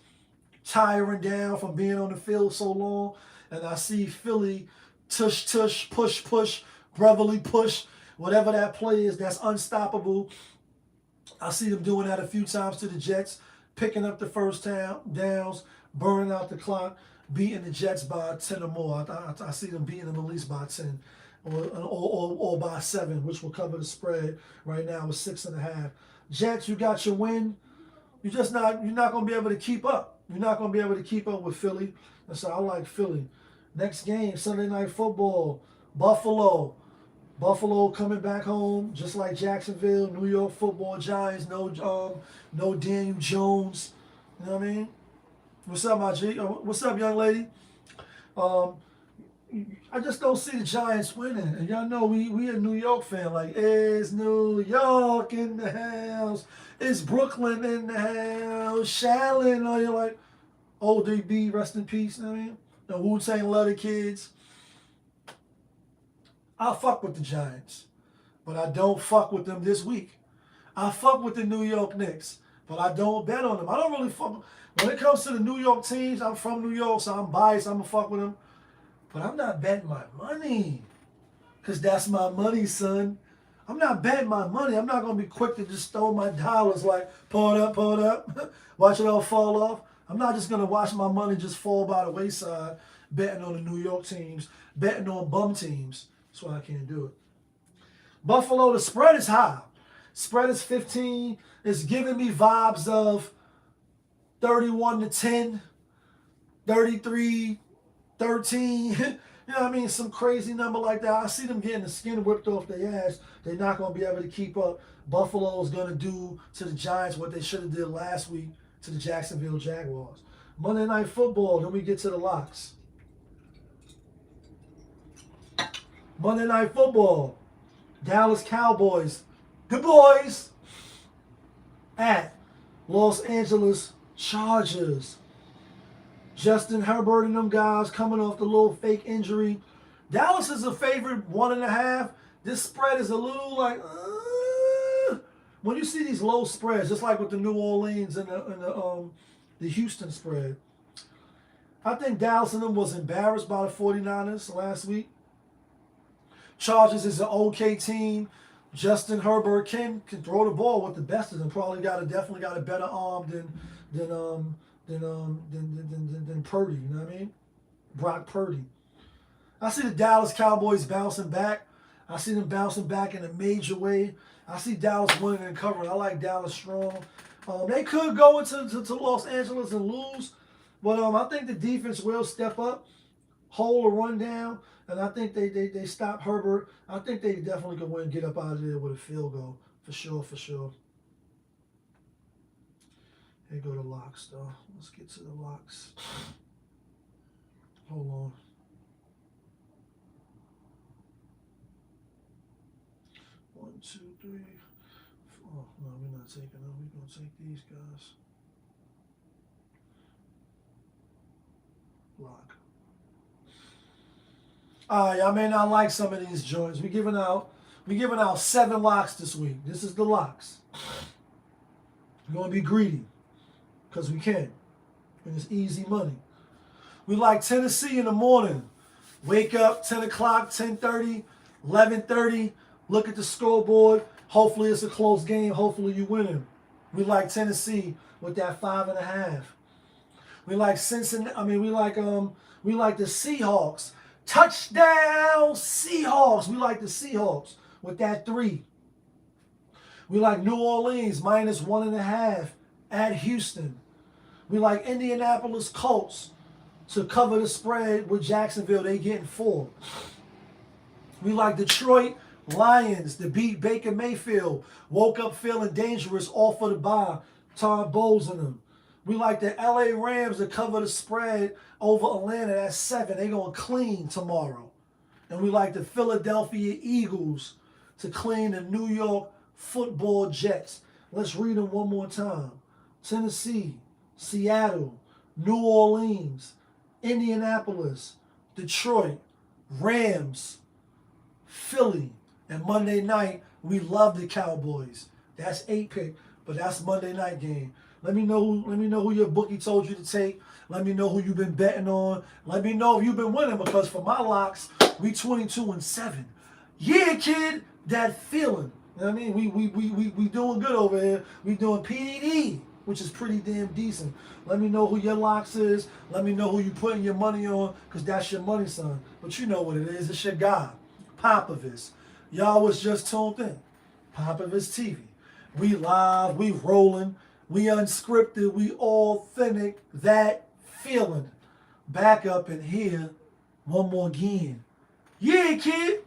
tiring down from being on the field so long. And I see Philly tush, push, brotherly push, whatever that play is, that's unstoppable. I see them doing that a few times to the Jets, picking up the first downs, burning out the clock, beating the Jets by 10 or more. I see them beating them at least by 10 or by 7, which will cover the spread right now with 6.5. Jets, you got your win. You're not going to be able to keep up. You're not going to be able to keep up with Philly. And so I like Philly. Next game, Sunday Night Football, Buffalo. Buffalo coming back home, just like Jacksonville. New York Football Giants. No Daniel Jones. You know what I mean? What's up, my G? What's up, young lady? I just don't see the Giants winning. And y'all know we a New York fan. Like, it's New York in the house. It's Brooklyn in the house. Shallon. Or you're like, ODB, rest in peace. You know what I mean? The Wu-Tang love the kids. I fuck with the Giants, but I don't fuck with them this week. I fuck with the New York Knicks, but I don't bet on them. I don't really fuck. When it comes to the New York teams, I'm from New York, so I'm biased. I'm going to fuck with them. But I'm not betting my money, because that's my money, son. I'm not betting my money. I'm not going to be quick to just throw my dollars like, pull it up, watch it all fall off. I'm not just going to watch my money just fall by the wayside, betting on the New York teams, betting on bum teams. That's why I can't do it. Buffalo, the spread is high. Spread is 15. It's giving me vibes of 31-10, 33-13. You know what I mean? Some crazy number like that. I see them getting the skin whipped off their ass. They're not going to be able to keep up. Buffalo is going to do to the Giants what they should have did last week to the Jacksonville Jaguars. Monday Night Football, then we get to the locks. Monday Night Football, Dallas Cowboys, good boys, at Los Angeles Chargers. Justin Herbert and them guys coming off the little fake injury. Dallas is a favorite 1.5. This spread is a little like when you see these low spreads, just like with the New Orleans and the Houston spread. I think Dallas and them was embarrassed by the 49ers last week. Chargers is an okay team. Justin Herbert can throw the ball with the best of them. Definitely got a better arm than Purdy. You know what I mean? Brock Purdy. I see the Dallas Cowboys bouncing back. I see them bouncing back in a major way. I see Dallas winning and covering. I like Dallas strong. They could go into Los Angeles and lose, but I think the defense will step up, hold a run down, and I think they stop Herbert. I think they definitely can win, get up out of there with a field goal. For sure, for sure. Here go the locks, though. Let's get to the locks. Hold on. One, two, three. Oh, no, we're not taking them. We're going to take these guys. Lock. All right, y'all may not like some of these joints. We're giving out 7 locks this week. This is the locks. We're going to be greedy because we can. And it's easy money. We like Tennessee in the morning. Wake up 10 o'clock, 10:30, 11:30. Look at the scoreboard. Hopefully it's a close game. Hopefully you winning. We like Tennessee with that 5.5. We like Cincinnati. We like the Seahawks. Touchdown Seahawks. We like the Seahawks with that 3. We like New Orleans -1.5 at Houston. We like Indianapolis Colts to cover the spread with Jacksonville. They getting 4. We like Detroit Lions to beat Baker Mayfield. Woke up feeling dangerous off of the bye. Todd Bowles in them. We like the LA Rams to cover the spread over Atlanta at 7. They're going to clean tomorrow. And we like the Philadelphia Eagles to clean the New York Football Jets. Let's read them one more time. Tennessee, Seattle, New Orleans, Indianapolis, Detroit, Rams, Philly, and Monday night, we love the Cowboys. That's 8 pick, but that's Monday night game. Let me know who your bookie told you to take. Let me know who you've been betting on. Let me know if you've been winning, because for my locks, we 22-7. Yeah, kid, that feeling. You know what I mean? We doing good over here. We doing PDD, which is pretty damn decent. Let me know who your locks is. Let me know who you putting your money on, because that's your money, son. But you know what it is. It's your guy, Popovich. Y'all was just tuned in. Popovich TV. We live, we rolling, we unscripted, we authentic. That feeling. Back up in here one more again. Yeah, kid.